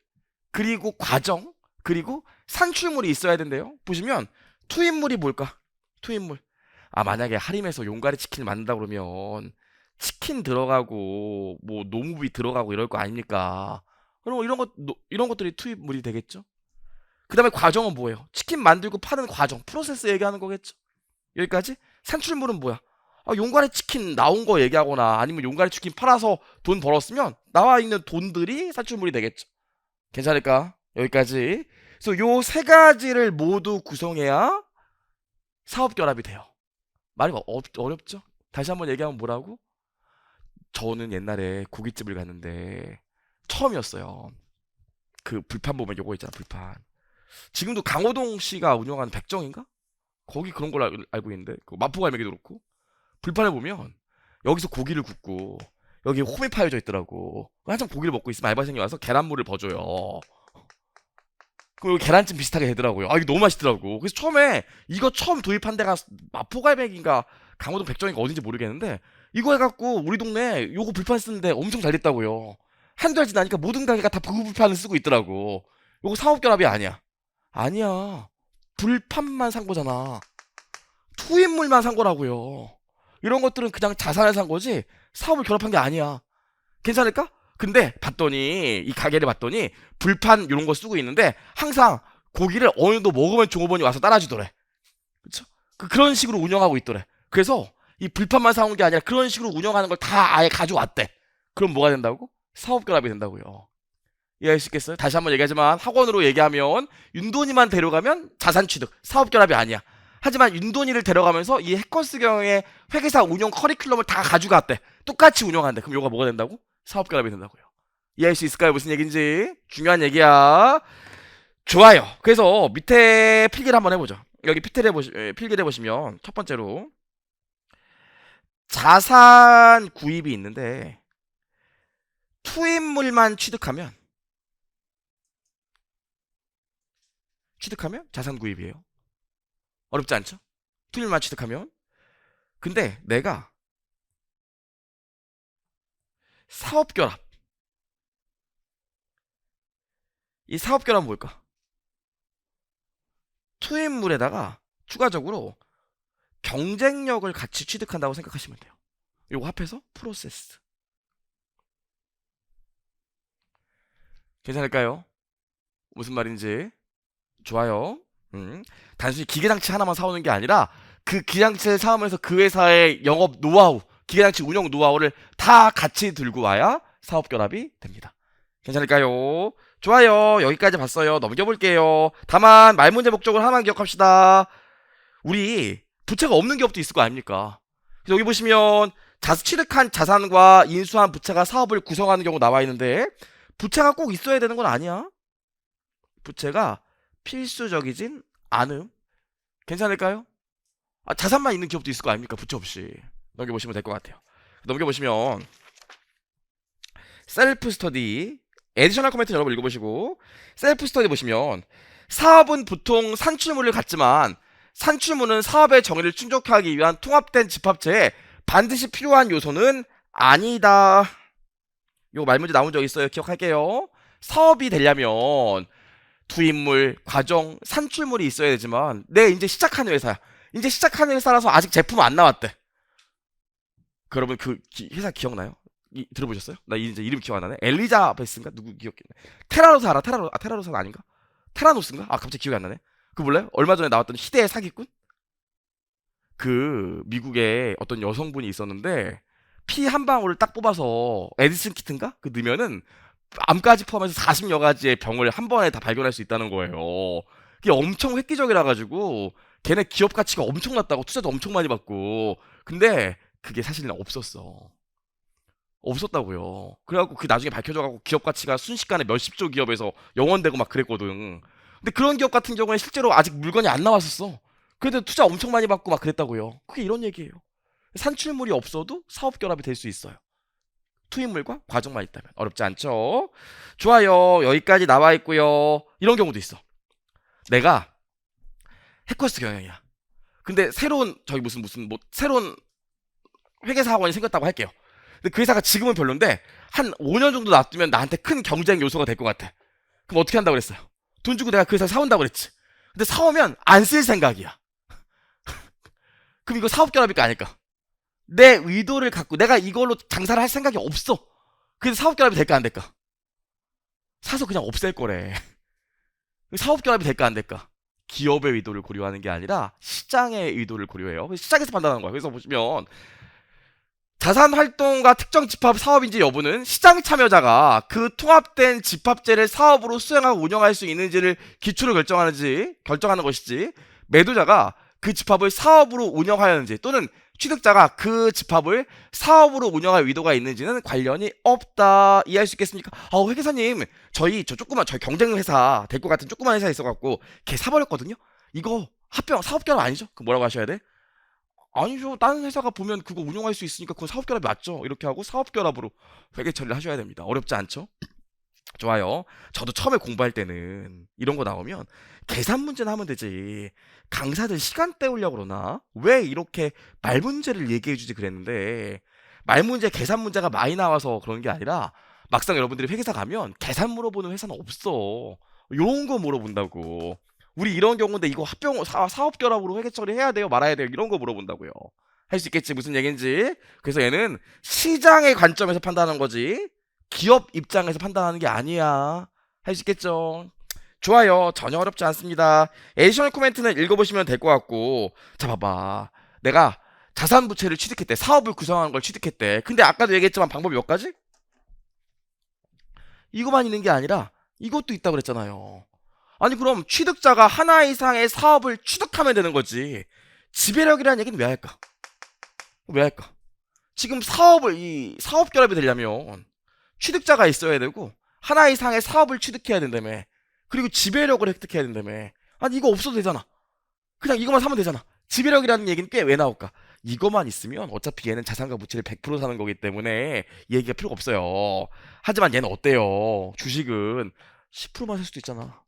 그리고 과정, 그리고 산출물이 있어야 된대요. 보시면 투입물이 뭘까? 투입물. 만약에 할인해서 용가리 치킨을 만든다 그러면 치킨 들어가고 뭐 노무비 들어가고 이럴 거 아닙니까? 그럼 이런 것들이 투입물이 되겠죠? 그 다음에 과정은 뭐예요? 치킨 만들고 파는 과정, 프로세스 얘기하는 거겠죠? 여기까지? 산출물은 뭐야? 용가리 치킨 나온 거 얘기하거나 아니면 용가리 치킨 팔아서 돈 벌었으면 나와 있는 돈들이 산출물이 되겠죠? 괜찮을까? 여기까지. 그래서 요 세 가지를 모두 구성해야 사업결합이 돼요. 말이 어렵죠? 다시 한번 얘기하면 뭐라고? 저는 옛날에 고깃집을 갔는데 처음이었어요. 그 불판 보면 요거 있잖아, 불판. 지금도 강호동 씨가 운영하는 백정인가? 거기 그런 걸로 알고 있는데 그 마포갈매기도 그렇고 불판에 보면 여기서 고기를 굽고 여기 홈이 파여져 있더라고. 한참 고기를 먹고 있으면 알바생이 와서 계란물을 버줘요. 그리고 계란찜 비슷하게 되더라고요. 이거 너무 맛있더라고. 그래서 처음에 이거 처음 도입한 데가 마포갈매기인가 강호동 백정인가 어딘지 모르겠는데 이거 해갖고 우리 동네 요거 불판 쓰는데 엄청 잘 됐다고요. 한두 달 지나니까 모든 가게가 다 그 불판을 쓰고 있더라고. 요거 사업결합이 아니야. 아니야. 불판만 산 거잖아. 투입물만 산 거라고요. 이런 것들은 그냥 자산을 산 거지 사업을 결합한 게 아니야. 괜찮을까? 근데 봤더니 이 가게를 봤더니 불판 이런 거 쓰고 있는데 항상 고기를 어느 정도 먹으면 종업원이 와서 따라주더래. 그쵸? 그런 식으로 운영하고 있더래. 그래서 이 불판만 사온 게 아니라 그런 식으로 운영하는 걸 다 아예 가져왔대. 그럼 뭐가 된다고? 사업결합이 된다고요. 이해할 수 있겠어요? 다시 한번 얘기하지만 학원으로 얘기하면 윤돈이만 데려가면 자산취득, 사업결합이 아니야. 하지만 윤돈이를 데려가면서 이 해커스 경영의 회계사 운영 커리큘럼을 다 가져갔대. 똑같이 운영한대. 그럼 요가 뭐가 된다고? 사업결합이 된다고요. 이해할 수 있을까요? 무슨 얘기인지? 중요한 얘기야. 좋아요. 그래서 밑에 필기를 한번 해보죠. 여기 필기를 해보시면 첫 번째로 자산 구입이 있는데 투입물만 취득하면 자산 구입이에요. 어렵지 않죠? 투입물만 취득하면. 근데 내가 사업결합, 이 사업결합은 뭘까? 투입물에다가 추가적으로 경쟁력을 같이 취득한다고 생각하시면 돼요. 요거 합해서 프로세스. 괜찮을까요? 무슨 말인지? 좋아요. 단순히 기계장치 하나만 사오는 게 아니라 그 기계장치를 사오면서 그 회사의 영업 노하우, 기계장치 운영 노하우를 다 같이 들고 와야 사업결합이 됩니다. 괜찮을까요? 좋아요. 여기까지 봤어요. 넘겨볼게요. 다만 말문제 목적을 하나만 기억합시다. 우리 부채가 없는 기업도 있을 거 아닙니까? 그래서 여기 보시면 취득한 자산과 인수한 부채가 사업을 구성하는 경우 나와 있는데 부채가 꼭 있어야 되는 건 아니야. 부채가 필수적이진 않음. 괜찮을까요? 자산만 있는 기업도 있을 거 아닙니까? 부채 없이. 넘겨보시면 될 것 같아요. 넘겨보시면 셀프 스터디 에디셔널 코멘트 여러분 읽어보시고 셀프 스터디 보시면 사업은 보통 산출물을 갖지만 산출물은 사업의 정의를 충족하기 위한 통합된 집합체에 반드시 필요한 요소는 아니다. 요 말문제 나온 적 있어요. 기억할게요. 사업이 되려면 투입물, 과정, 산출물이 있어야 되지만 이제 시작하는 회사야. 이제 시작하는 회사라서 아직 제품 안 나왔대. 그 여러분 그 회사 기억나요? 들어보셨어요? 나 이제 이름 기억 안 나네. 엘리자베스인가? 누구 기억? 테라노스 알아? 테라노스는 아닌가? 테라노스인가? 갑자기 기억이 안 나네. 그 몰라요? 얼마 전에 나왔던 희대의 사기꾼? 그 미국에 어떤 여성분이 있었는데 피 한 방울을 딱 뽑아서 에디슨 키트인가? 그 넣으면은 암까지 포함해서 40여 가지의 병을 한 번에 다 발견할 수 있다는 거예요. 그게 엄청 획기적이라 가지고 걔네 기업 가치가 엄청 났다고 투자도 엄청 많이 받고. 근데 그게 사실은 없었다고요. 그래갖고 그 나중에 밝혀져갖고 기업 가치가 순식간에 몇십조 기업에서 영원되고 막 그랬거든. 근데 그런 기업 같은 경우에 실제로 아직 물건이 안 나왔었어. 그래도 투자 엄청 많이 받고 막 그랬다고요. 그게 이런 얘기예요. 산출물이 없어도 사업 결합이 될 수 있어요. 투입물과 과정만 있다면. 어렵지 않죠? 좋아요. 여기까지 나와 있고요. 이런 경우도 있어. 내가 해커스 경영이야. 근데 새로운 새로운 회계사 학원이 생겼다고 할게요. 근데 그 회사가 지금은 별론데 한 5년 정도 놔두면 나한테 큰 경쟁 요소가 될 것 같아. 그럼 어떻게 한다고 그랬어요? 돈 주고 내가 그 회사 사온다고 그랬지. 근데 사오면 안 쓸 생각이야. 그럼 이거 사업 결합일까 아닐까? 내 의도를 갖고 내가 이걸로 장사를 할 생각이 없어. 그래서 사업 결합이 될까 안 될까? 사서 그냥 없앨 거래. 사업 결합이 될까 안 될까? 기업의 의도를 고려하는 게 아니라 시장의 의도를 고려해요. 시장에서 판단하는 거야. 그래서 보시면 자산 활동과 특정 집합 사업인지 여부는 시장 참여자가 그 통합된 집합제를 사업으로 수행하고 운영할 수 있는지를 기초로 결정하는 것이지, 매도자가 그 집합을 사업으로 운영하였는지 또는 취득자가 그 집합을 사업으로 운영할 의도가 있는지는 관련이 없다. 이해할 수 있겠습니까? 회계사님, 저희 경쟁 회사 될 것 같은 조그만 회사에 있어갖고 걔 사버렸거든요. 이거 사업 결합 아니죠? 그 뭐라고 하셔야 돼? 아니죠. 다른 회사가 보면 그거 운영할 수 있으니까 그건 사업결합이 맞죠. 이렇게 하고 사업결합으로 회계 처리를 하셔야 됩니다. 어렵지 않죠? 좋아요. 저도 처음에 공부할 때는 이런 거 나오면 계산 문제나 하면 되지, 강사들 시간 때우려고 그러나 왜 이렇게 말 문제를 얘기해 주지 그랬는데, 말 문제 계산 문제가 많이 나와서 그런 게 아니라 막상 여러분들이 회계사 가면 계산 물어보는 회사는 없어. 요런 거 물어본다고. 우리 이런 경우인데 이거 사업 결합으로 회계 처리해야 돼요 말아야 돼요 이런 거 물어본다고요. 할 수 있겠지 무슨 얘기인지. 그래서 얘는 시장의 관점에서 판단하는 거지 기업 입장에서 판단하는 게 아니야. 할 수 있겠죠? 좋아요. 전혀 어렵지 않습니다. 에디셔널 코멘트는 읽어보시면 될 것 같고, 자 봐봐. 내가 자산 부채를 취득했대. 사업을 구성하는 걸 취득했대. 근데 아까도 얘기했지만 방법이 몇 가지? 이거만 있는 게 아니라 이것도 있다고 그랬잖아요. 아니 그럼 취득자가 하나 이상의 사업을 취득하면 되는 거지. 지배력이라는 얘기는 왜 할까? 왜 할까? 지금 이 사업 결합이 되려면 취득자가 있어야 되고 하나 이상의 사업을 취득해야 된다며. 그리고 지배력을 획득해야 된다며. 아니 이거 없어도 되잖아. 그냥 이것만 사면 되잖아. 지배력이라는 얘기는 꽤 왜 나올까? 이것만 있으면 어차피 얘는 자산과 부채를 100% 사는 거기 때문에 이 얘기가 필요가 없어요. 하지만 얘는 어때요? 주식은 10%만 살 수도 있잖아.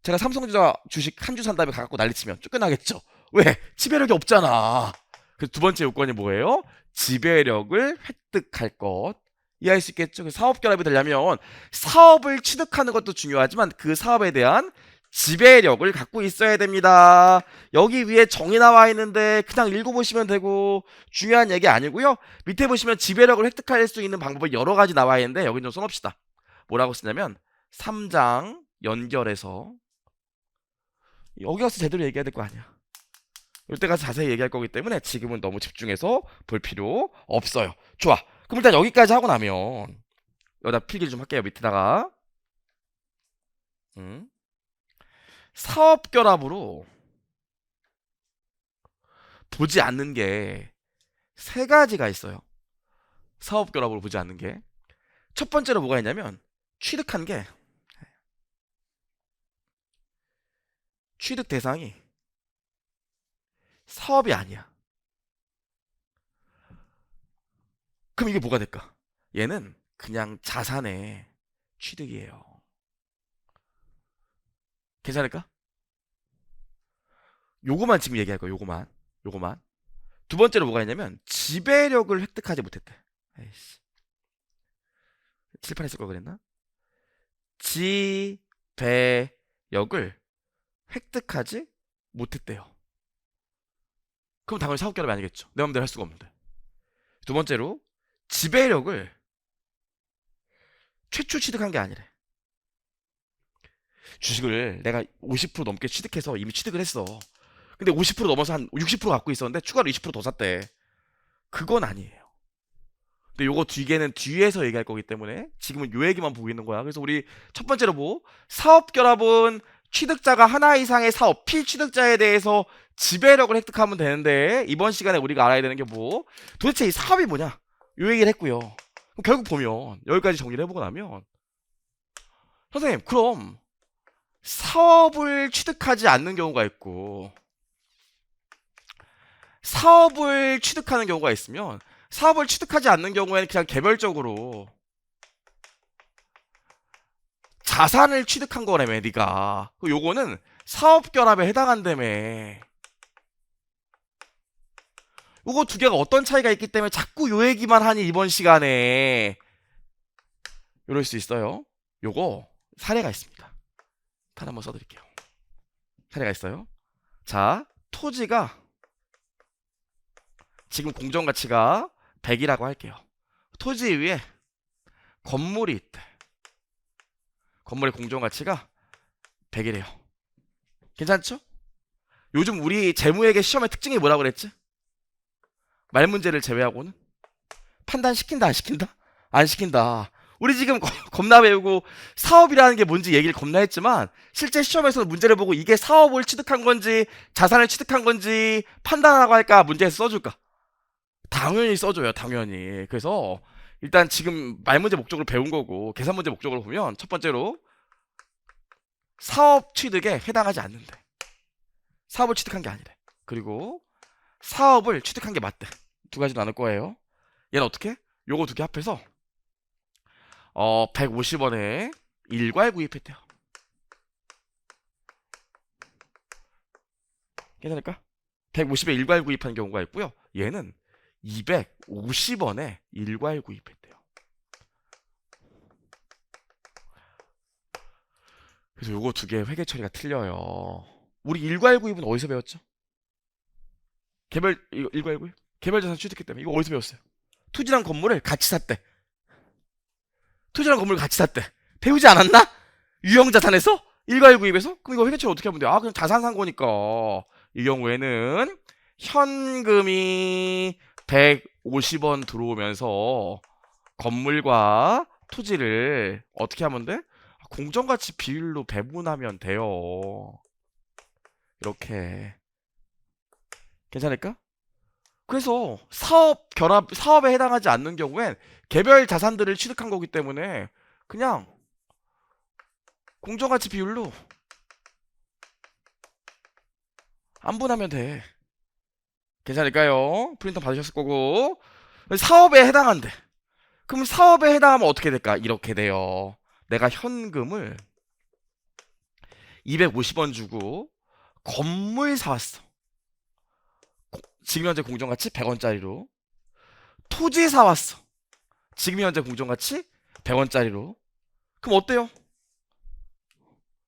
제가 삼성전자 주식 한 주 산 다음에 갖고 난리치면 쫓겨나겠죠. 왜? 지배력이 없잖아. 그래서 두 번째 요건이 뭐예요? 지배력을 획득할 것. 이해할 수 있겠죠? 사업 결합이 되려면 사업을 취득하는 것도 중요하지만 그 사업에 대한 지배력을 갖고 있어야 됩니다. 여기 위에 정의 나와 있는데 그냥 읽어보시면 되고 중요한 얘기 아니고요. 밑에 보시면 지배력을 획득할 수 있는 방법이 여러 가지 나와 있는데 여기 좀 써놓읍시다. 뭐라고 쓰냐면 3장 연결해서 여기 가서 제대로 얘기해야 될 거 아니야. 이때 가서 자세히 얘기할 거기 때문에 지금은 너무 집중해서 볼 필요 없어요. 좋아. 그럼 일단 여기까지 하고 나면 여기다 필기를 좀 할게요. 밑에다가 사업 결합으로 보지 않는 게 세 가지가 있어요. 사업 결합으로 보지 않는 게. 첫 번째로 뭐가 있냐면 취득한 게 취득 대상이 사업이 아니야. 그럼 이게 뭐가 될까? 얘는 그냥 자산의 취득이에요. 괜찮을까? 요거만 지금 얘기할 거야. 요거만. 두 번째로 뭐가 있냐면 지배력을 획득하지 못했대. 에이씨. 칠판에 쓸 걸 그랬나? 지배력을 획득하지 못했대요. 그럼 당연히 사업 결합이 아니겠죠. 내 맘대로 할 수가 없는데. 두 번째로 지배력을 최초 취득한 게 아니래. 주식을 내가 50% 넘게 취득해서 이미 취득을 했어. 근데 50% 넘어서 한 60% 갖고 있었는데 추가로 20%더 샀대. 그건 아니에요. 근데 요거 뒤에는 뒤에서 얘기할 거기 때문에 지금은 요 얘기만 보고 있는 거야. 그래서 우리 첫 번째로 뭐 사업 결합은 취득자가 하나 이상의 사업 필취득자에 대해서 지배력을 획득하면 되는데 이번 시간에 우리가 알아야 되는 게 뭐 도대체 이 사업이 뭐냐 요 얘기를 했고요. 그럼 결국 보면 여기까지 정리를 해보고 나면 선생님 그럼 사업을 취득하지 않는 경우가 있고 사업을 취득하는 경우가 있으면 사업을 취득하지 않는 경우에는 그냥 개별적으로 자산을 취득한 거라며 네가. 요거는 사업 결합에 해당한다며. 요거 두 개가 어떤 차이가 있기 때문에 자꾸 요 얘기만 하니 이번 시간에 이럴 수 있어요. 요거 사례가 있습니다. 단 한번 써드릴게요. 사례가 있어요. 자, 토지가 지금 공정가치가 100이라고 할게요. 토지 위에 건물이 있대. 건물의 공정가치가 100이래요. 괜찮죠? 요즘 우리 재무회계 시험의 특징이 뭐라고 그랬지? 말 문제를 제외하고는 판단시킨다 안 시킨다? 안 시킨다. 우리 지금 겁나 배우고 사업이라는 게 뭔지 얘기를 겁나 했지만 실제 시험에서 문제를 보고 이게 사업을 취득한 건지 자산을 취득한 건지 판단하라고 할까 문제에서 써줄까? 당연히 써줘요. 당연히. 그래서 일단 지금 말 문제 목적으로 배운 거고 계산 문제 목적으로 보면 첫 번째로 사업 취득에 해당하지 않는데 사업을 취득한 게 아니래. 그리고 사업을 취득한 게 맞대. 두 가지 나눌 거예요. 얘는 어떻게? 요거 두 개 합해서 150원에 일괄 구입했대요. 괜찮을까? 150에 일괄 구입한 경우가 있고요. 얘는 250원에 일괄 구입했대요. 그래서 요거 두 개 회계 처리가 틀려요. 우리 일괄 구입은 어디서 배웠죠? 일괄 구입? 개별 자산 취득했기 때문에 이거 어디서 배웠어요? 토지랑 건물을 같이 샀대. 토지랑 건물을 같이 샀대. 배우지 않았나? 유형자산에서? 일괄 구입에서? 그럼 이거 회계 처리 어떻게 하면 돼요? 아 그냥 자산 산 거니까. 이 경우에는 현금이 150원 들어오면서 건물과 토지를 어떻게 하면 돼? 공정가치 비율로 배분하면 돼요. 이렇게. 괜찮을까? 그래서 사업에 해당하지 않는 경우엔 개별 자산들을 취득한 거기 때문에 그냥 공정가치 비율로 안분하면 돼. 괜찮을까요? 프린터 받으셨을 거고. 사업에 해당한대. 그럼 사업에 해당하면 어떻게 될까? 이렇게 돼요. 내가 현금을 250원 주고 건물 사왔어. 지금 현재 공정가치 100원짜리로. 토지 사왔어. 지금 현재 공정가치 100원짜리로. 그럼 어때요?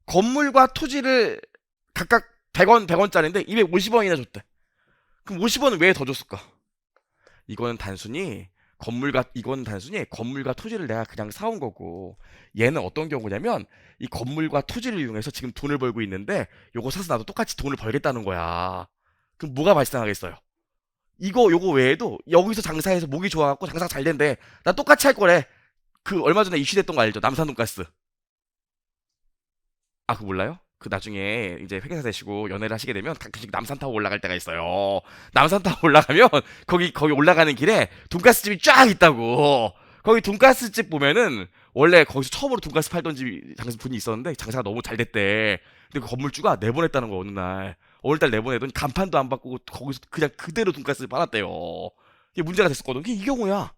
건물과 토지를 각각 100원, 100원짜리인데 250원이나 줬대. 그럼 50원은 왜 더 줬을까? 이건 단순히 건물과 토지를 내가 그냥 사온 거고, 얘는 어떤 경우냐면 이 건물과 토지를 이용해서 지금 돈을 벌고 있는데 요거 사서 나도 똑같이 돈을 벌겠다는 거야. 그럼 뭐가 발생하겠어요? 요거 외에도 여기서 장사해서 목이 좋아갖고 장사 잘 된대. 나 똑같이 할 거래. 그 얼마 전에 이슈됐던 거 알죠? 남산 돈가스. 아, 그거 몰라요? 그 나중에 이제 회계사 되시고 연애를 하시게 되면 가끔씩 남산 타고 올라갈 때가 있어요. 남산 타고 올라가면 거기 올라가는 길에 돈가스 집이 쫙 있다고. 거기 돈가스 집 보면은 원래 거기서 처음으로 돈가스 팔던 집 장사 분이 있었는데 장사가 너무 잘 됐대. 근데 그 건물주가 내보냈다는 거 어느 날. 어느 날 내보내더니 간판도 안 바꾸고 거기서 그냥 그대로 돈가스를 팔았대요. 이게 문제가 됐었거든. 이게 이 경우야.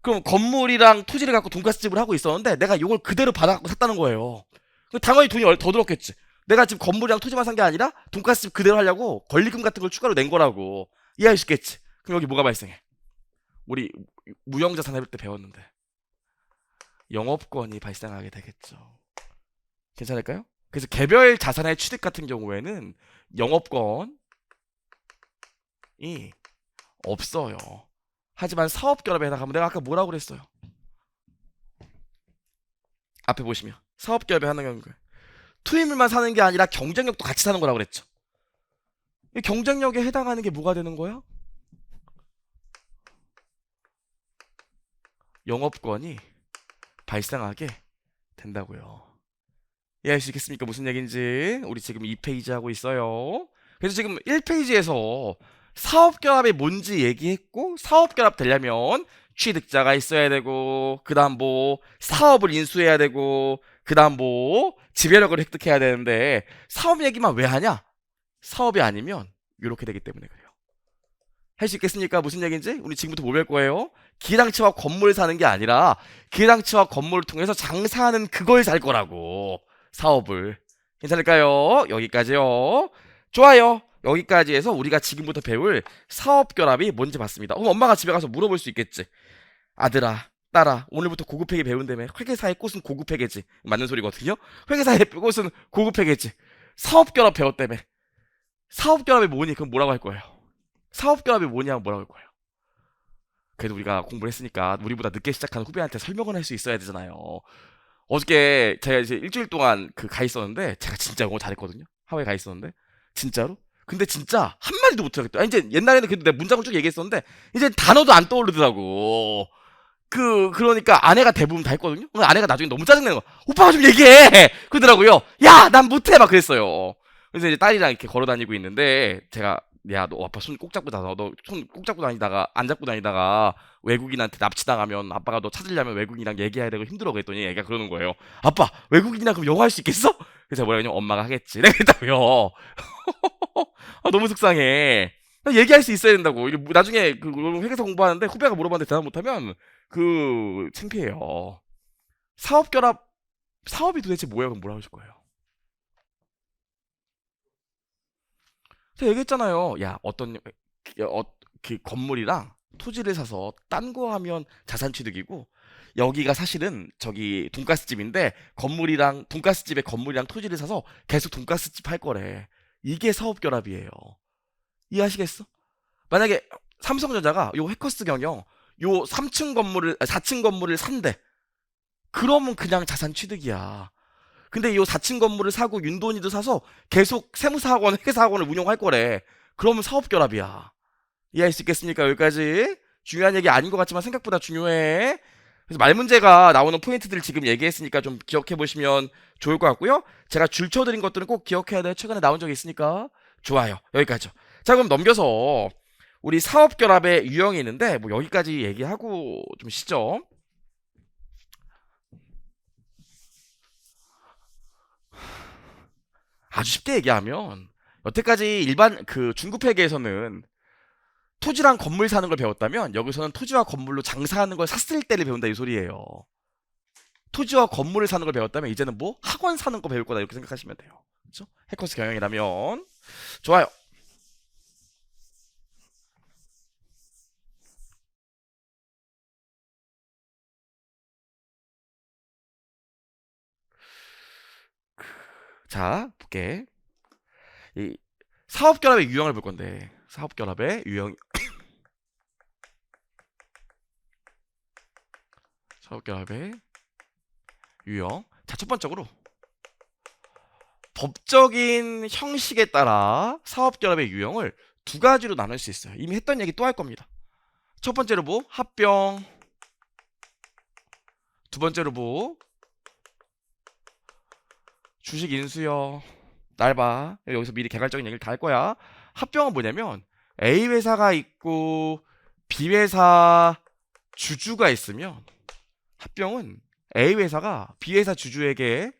그럼 건물이랑 토지를 갖고 돈가스 집을 하고 있었는데 내가 이걸 그대로 받아갖고 샀다는 거예요. 당연히 돈이 더 들었겠지. 내가 지금 건물이랑 토지만 산 게 아니라 돈가스 집 그대로 하려고 권리금 같은 걸 추가로 낸 거라고. 이해할 수 있겠지. 그럼 여기 뭐가 발생해? 우리 무형자산 해볼 때 배웠는데 영업권이 발생하게 되겠죠. 괜찮을까요? 그래서 개별 자산의 취득 같은 경우에는 영업권이 없어요. 하지만 사업결합에 해당하면 내가 아까 뭐라고 그랬어요? 앞에 보시면 사업결합에 하는 경우 투입물만 사는 게 아니라 경쟁력도 같이 사는 거라고 그랬죠. 이 경쟁력에 해당하는 게 뭐가 되는 거야? 영업권이 발생하게 된다고요. 이해할 수 있겠습니까? 무슨 얘기인지. 우리 지금 2페이지 하고 있어요. 그래서 지금 1페이지에서 사업결합이 뭔지 얘기했고, 사업결합 되려면 취득자가 있어야 되고, 그 다음 뭐 사업을 인수해야 되고, 그 다음 뭐 지배력을 획득해야 되는데, 사업 얘기만 왜 하냐? 사업이 아니면 이렇게 되기 때문에 그래요. 할 수 있겠습니까? 무슨 얘기인지? 우리 지금부터 뭐 배울 거예요? 기회당치와 건물을 사는 게 아니라 기회당치와 건물을 통해서 장사하는 그걸 살 거라고. 사업을. 괜찮을까요? 여기까지요. 좋아요. 여기까지 해서 우리가 지금부터 배울 사업결합이 뭔지 봤습니다. 엄마가 집에 가서 물어볼 수 있겠지. 아들아, 딸아, 오늘부터 고급회계 배운다며. 회계사의 꽃은 고급회계지. 맞는 소리거든요. 회계사의 꽃은 고급회계지. 사업결합 배웠다며. 사업결합이 뭐니? 그럼 뭐라고 할 거예요? 사업결합이 뭐냐 하면 뭐라고 할 거예요? 그래도 우리가 공부를 했으니까 우리보다 늦게 시작하는 후배한테 설명을 할 수 있어야 되잖아요. 어저께 제가 이제 일주일 동안 가 있었는데 제가 진짜 영어 잘했거든요. 하와이 가 있었는데 진짜로. 근데 진짜 한마디도 못하겠다. 이제 옛날에는 그래도 내가 문장을 쭉 얘기했었는데 이제 단어도 안 떠오르더라고. 그러니까 아내가 대부분 다 했거든요. 아내가 나중에 너무 짜증내는 거. 오빠가 좀 얘기해. 그러더라고요. 야, 난 못해 막 그랬어요. 그래서 이제 딸이랑 이렇게 걸어 다니고 있는데 제가 야, 너 아빠 손 꼭 잡고 다녀. 너 손 꼭 잡고 다니다가 안 잡고 다니다가 외국인한테 납치당하면 아빠가 너 찾으려면 외국인이랑 얘기해야 되고 힘들어 그랬더니 애가 그러는 거예요. 아빠, 외국인이랑 그럼 영어 할 수 있겠어? 그래서 제가 뭐라 했냐면 엄마가 하겠지. 내가 그랬다고요. 아, 너무 속상해. 얘기할 수 있어야 된다고. 나중에 회계사 공부하는데 후배가 물어봤는데 대답 못하면 창피해요. 사업결합, 사업이 도대체 뭐예요? 그럼 뭐라고 하실 거예요? 제가 얘기했잖아요. 야, 그 건물이랑 토지를 사서 딴 거 하면 자산 취득이고, 여기가 사실은 저기 돈가스 집인데 건물이랑 돈가스 집에 건물이랑 토지를 사서 계속 돈가스 집 할 거래. 이게 사업 결합이에요. 이해하시겠어? 만약에 삼성전자가 요 해커스 경영 요 3층 건물을 4층 건물을 산대. 그러면 그냥 자산 취득이야. 근데 이 4층 건물을 사고 윤돈이도 사서 계속 세무사학원, 회계사학원을 운영할 거래. 그러면 사업결합이야. 이해할 수 있겠습니까? 여기까지. 중요한 얘기 아닌 것 같지만 생각보다 중요해. 그래서 말 문제가 나오는 포인트들 지금 얘기했으니까 좀 기억해 보시면 좋을 것 같고요. 제가 줄쳐드린 것들은 꼭 기억해야 돼요. 최근에 나온 적이 있으니까. 좋아요. 여기까지죠. 자, 그럼 넘겨서 우리 사업결합의 유형이 있는데 뭐 여기까지 얘기하고 좀 쉬죠. 아주 쉽게 얘기하면 여태까지 일반 그 중급회계에서는 토지랑 건물 사는 걸 배웠다면 여기서는 토지와 건물로 장사하는 걸 샀을 때를 배운다 이 소리예요. 토지와 건물을 사는 걸 배웠다면 이제는 뭐 학원 사는 거 배울 거다 이렇게 생각하시면 돼요. 그렇죠? 해커스 경영이라면 좋아요. 자, 볼게. 이 사업결합의 유형을 볼 건데 사업결합의 유형 사업결합의 유형. 자, 첫 번째로 법적인 형식에 따라 사업결합의 유형을 두 가지로 나눌 수 있어요. 이미 했던 얘기 또 할 겁니다. 첫 번째로 뭐 합병, 두 번째로 뭐 주식 인수요. 날 봐. 여기서 미리 개괄적인 얘기를 다 할 거야. 합병은 뭐냐면 A 회사가 있고 B 회사 주주가 있으면 합병은 A 회사가 B 회사 주주에게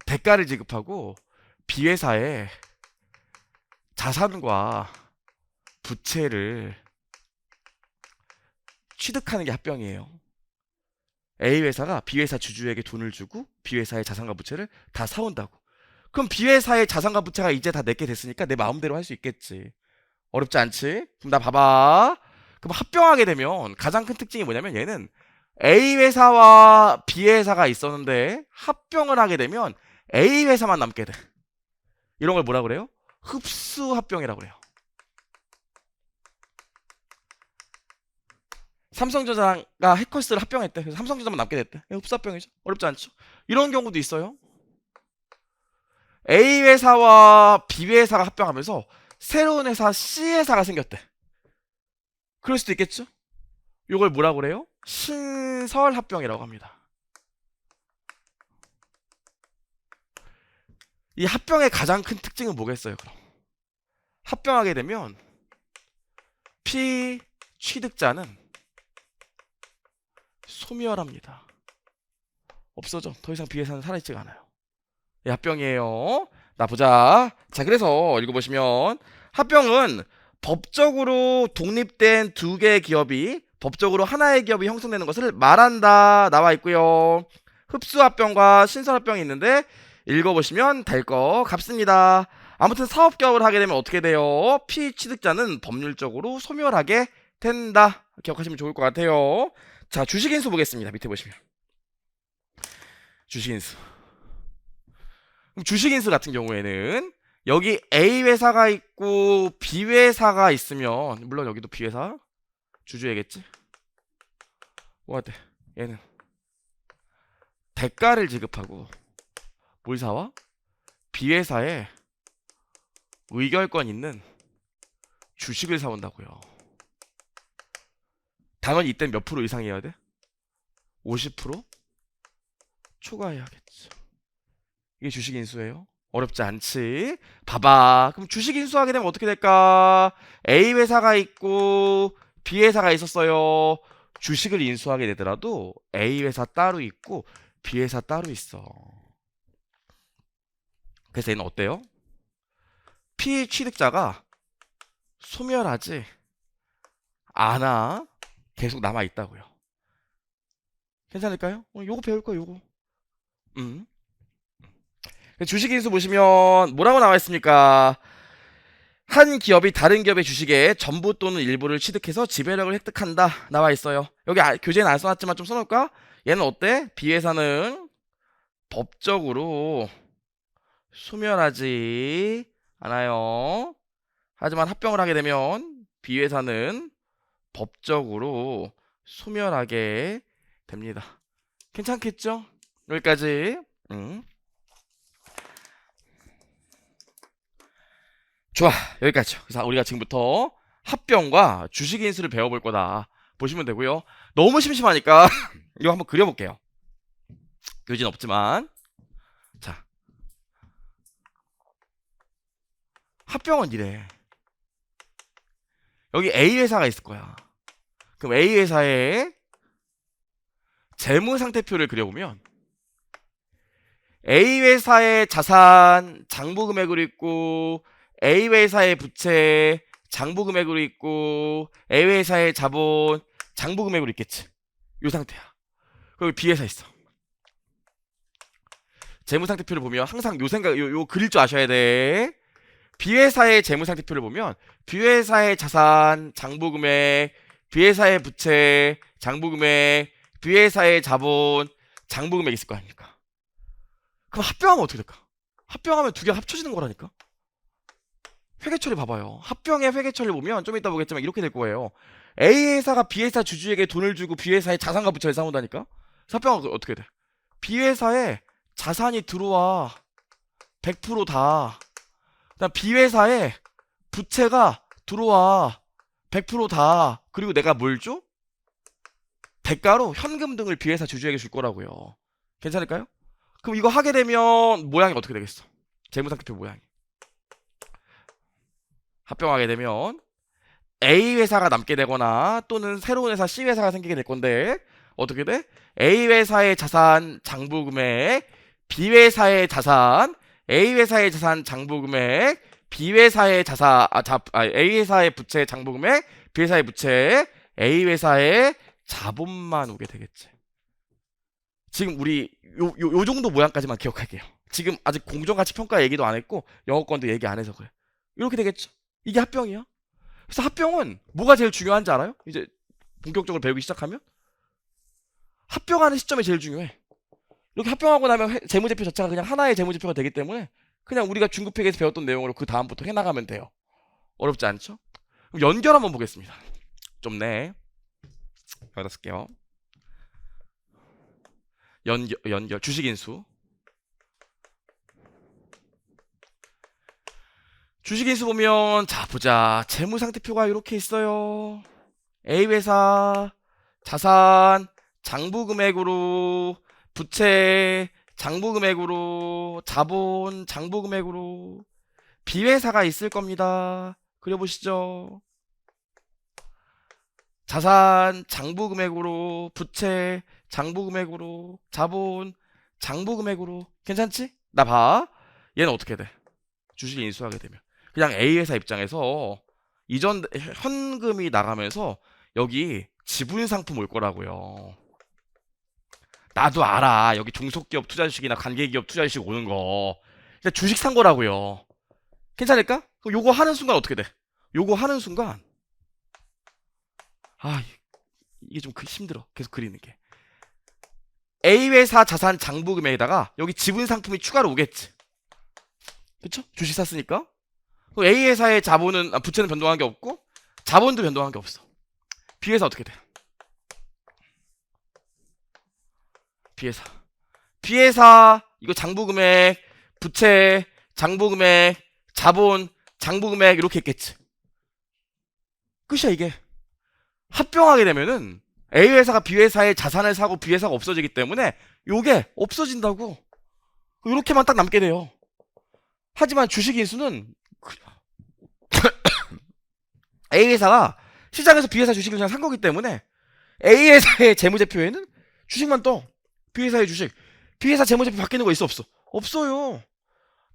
대가를 지급하고 B 회사의 자산과 부채를 취득하는 게 합병이에요. A 회사가 B 회사 주주에게 돈을 주고 B 회사의 자산과 부채를 다 사온다고. 그럼 B 회사의 자산과 부채가 이제 다 내게 됐으니까 내 마음대로 할 수 있겠지. 어렵지 않지? 그럼 나 봐봐. 그럼 합병하게 되면 가장 큰 특징이 뭐냐면 얘는 A 회사와 B 회사가 있었는데 합병을 하게 되면 A 회사만 남게 돼. 이런 걸 뭐라 그래요? 흡수 합병이라고 그래요. 삼성전자가 해커스를 합병했대. 그래서 삼성전자만 남게 됐대. 흡수 합병이죠. 어렵지 않죠? 이런 경우도 있어요. A 회사와 B 회사가 합병하면서 새로운 회사 C 회사가 생겼대. 그럴 수도 있겠죠? 이걸 뭐라고 그래요? 신설 합병이라고 합니다. 이 합병의 가장 큰 특징은 뭐겠어요, 그럼? 합병하게 되면 피취득자는 소멸합니다. 없어져. 더 이상 B 회사는 살아있지가 않아요. 이 합병이에요. 나 보자. 자, 그래서 읽어보시면 합병은 법적으로 독립된 두 개의 기업이 법적으로 하나의 기업이 형성되는 것을 말한다 나와 있고요. 흡수합병과 신설합병이 있는데 읽어보시면 될 것 같습니다. 아무튼 사업개업을 하게 되면 어떻게 돼요? 피취득자는 법률적으로 소멸하게 된다. 기억하시면 좋을 것 같아요. 자, 주식인수 보겠습니다. 밑에 보시면 주식인수. 주식인수 같은 경우에는 여기 A 회사가 있고 B 회사가 있으면 물론 여기도 B 회사 주주애겠지? 뭐가 돼? 얘는 대가를 지급하고 뭘 사와? B 회사에 의결권 있는 주식을 사온다고요. 당연히 이때 몇 프로 이상이어야 돼? 50% 초과해야겠죠. 이게 주식 인수예요. 어렵지 않지? 봐봐. 그럼 주식 인수하게 되면 어떻게 될까? A 회사가 있고 B 회사가 있었어요. 주식을 인수하게 되더라도 A 회사 따로 있고 B 회사 따로 있어. 그래서 얘는 어때요? 피취득자가 소멸하지 않아. 계속 남아 있다고요. 괜찮을까요? 요거 배울 거예요, 요거. 주식인수 보시면 뭐라고 나와 있습니까? 한 기업이 다른 기업의 주식에 전부 또는 일부를 취득해서 지배력을 획득한다 나와 있어요. 여기 교재는 안 써놨지만 좀 써놓을까? 얘는 어때? B 회사는 법적으로 소멸하지 않아요. 하지만 합병을 하게 되면 B 회사는 법적으로 소멸하게 됩니다. 괜찮겠죠? 여기까지. 좋아, 여기까지요. 그래서 우리가 지금부터 합병과 주식인수를 배워볼 거다. 보시면 되고요. 너무 심심하니까 이거 한번 그려볼게요. 교진 없지만. 자, 합병은 이래. 여기 A 회사가 있을 거야. 그럼 A 회사의 재무상태표를 그려보면 A 회사의 자산 장부금액으로 있고, A 회사의 부채 장부금액으로 있고, A 회사의 자본 장부금액으로 있겠지. 요 상태야. 그리고 B 회사 있어. 재무상태표를 보면 항상 요 생각, 요 그릴 줄 아셔야 돼. B 회사의 재무상태표를 보면 B 회사의 자산 장부금액, B 회사의 부채 장부금액, B 회사의 자본 장부금액 있을 거 아닙니까? 그럼 합병하면 어떻게 될까? 합병하면 두 개 합쳐지는 거라니까. 회계처리 봐봐요. 합병의 회계처리 보면 좀 이따 보겠지만 이렇게 될 거예요. A 회사가 B 회사 주주에게 돈을 주고 B 회사의 자산과 부채를 싸운다니까. 합병하면 어떻게 돼? B 회사에 자산이 들어와 100% 다. 그다음 B 회사에 부채가 들어와 100% 다. 그리고 내가 뭘 줘? 대가로 현금 등을 B 회사 주주에게 줄 거라고요. 괜찮을까요? 그럼 이거 하게 되면 모양이 어떻게 되겠어? 재무상태표 모양이. 합병하게 되면 A 회사가 남게 되거나 또는 새로운 회사 C 회사가 생기게 될 건데 어떻게 돼? A 회사의 자산 장부금액, B 회사의 자산, A 회사의 자산 장부금액, B 회사의 자산, A 회사의 부채 장부금액, B 회사의 부채, A 회사의 자본만 오게 되겠지. 지금 우리 요 정도 모양까지만 기억할게요. 지금 아직 공정가치평가 얘기도 안 했고 영어권도 얘기 안 해서 그래. 이렇게 되겠죠. 이게 합병이야. 그래서 합병은 뭐가 제일 중요한지 알아요? 이제 본격적으로 배우기 시작하면 합병하는 시점이 제일 중요해. 이렇게 합병하고 나면 재무제표 자체가 그냥 하나의 재무제표가 되기 때문에 그냥 우리가 중급회계에서 배웠던 내용으로 그 다음부터 해나가면 돼요. 어렵지 않죠? 그럼 연결 한번 보겠습니다. 좁네. 여기다 쓸게요. 연결 주식인수. 주식인수 보면 자 보자. 재무상태표가 이렇게 있어요. A회사 자산 장부금액으로, 부채 장부금액으로, 자본 장부금액으로, B회사가 있을 겁니다. 그려보시죠. 자산 장부금액으로, 부채 장부금액으로, 자본 장부금액으로. 괜찮지? 나 봐. 얘는 어떻게 돼? 주식을 인수하게 되면 그냥 A회사 입장에서 이전 현금이 나가면서 여기 지분상품 올 거라고요. 나도 알아. 여기 종속기업 투자주식이나 관계기업 투자주식 오는 거. 그냥 주식 산 거라고요. 괜찮을까? 그럼 요거 하는 순간 어떻게 돼? 요거 하는 순간 이게 좀 힘들어. 계속 그리는 게. A회사 자산 장부금액에다가 여기 지분상품이 추가로 오겠지. 그쵸? 주식 샀으니까. A회사의 자본은 부채는 변동한 게 없고 자본도 변동한 게 없어. B회사 어떻게 돼? B회사 이거 장부금액, 부채, 장부금액, 자본, 장부금액 이렇게 있겠지. 끝이야 이게. 합병하게 되면은 A회사가 B회사의 자산을 사고 B회사가 없어지기 때문에 요게 없어진다고. 이렇게만 딱 남게 돼요. 하지만 주식인수는 A회사가 시장에서 B회사 주식을 그냥 산 거기 때문에 A회사의 재무제표에는 주식만 떠. B회사의 주식. B회사 재무제표 바뀌는 거 있어 없어? 없어요.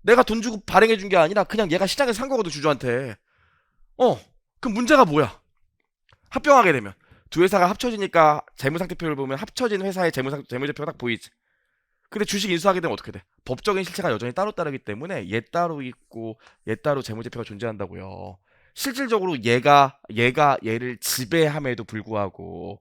내가 돈 주고 발행해 준 게 아니라 그냥 얘가 시장에서 산 거거든 주주한테. 그럼 문제가 뭐야? 합병하게 되면 두 회사가 합쳐지니까 재무상태표를 보면 합쳐진 회사의 재무제표가 딱 보이지. 근데 주식 인수하게 되면 어떻게 돼? 법적인 실체가 여전히 따로 따르기 때문에 얘 따로 있고 얘 따로 재무제표가 존재한다고요. 실질적으로 얘가 얘를 지배함에도 불구하고.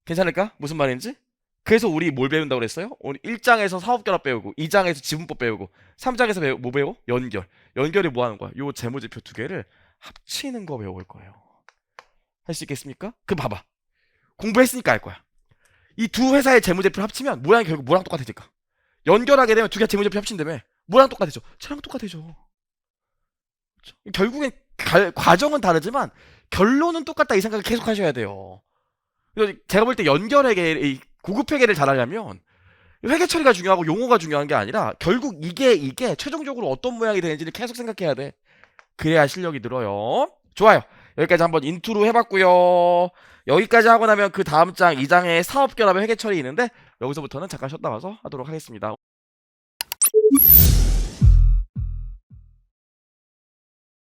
괜찮을까? 무슨 말인지? 그래서 우리 뭘 배운다고 그랬어요? 오늘 1장에서 사업결합 배우고 2장에서 지분법 배우고 3장에서 뭐 배워? 연결. 연결이 뭐 하는 거야? 요 재무제표 두 개를 합치는 거 배워볼 거예요. 할 수 있겠습니까? 그럼 봐봐. 공부했으니까 알 거야. 이 두 회사의 재무제표를 합치면 모양이 결국 뭐랑 똑같으니까. 연결하게 되면 두 개 재무제표 합친다며 뭐랑 똑같아져? 쟤랑 똑같아져. 결국엔 과정은 다르지만 결론은 똑같다 이 생각을 계속 하셔야 돼요. 그래서 제가 볼 때 연결회계, 이 고급회계를 잘하려면 회계 처리가 중요하고 용어가 중요한 게 아니라 결국 이게 최종적으로 어떤 모양이 되는지를 계속 생각해야 돼. 그래야 실력이 늘어요. 좋아요. 여기까지 한번 인트로 해봤고요. 여기까지 하고 나면 그 다음 장 2장에 사업결합의 회계 처리 있는데 여기서부터는 잠깐 쉬었다 와서 하도록 하겠습니다.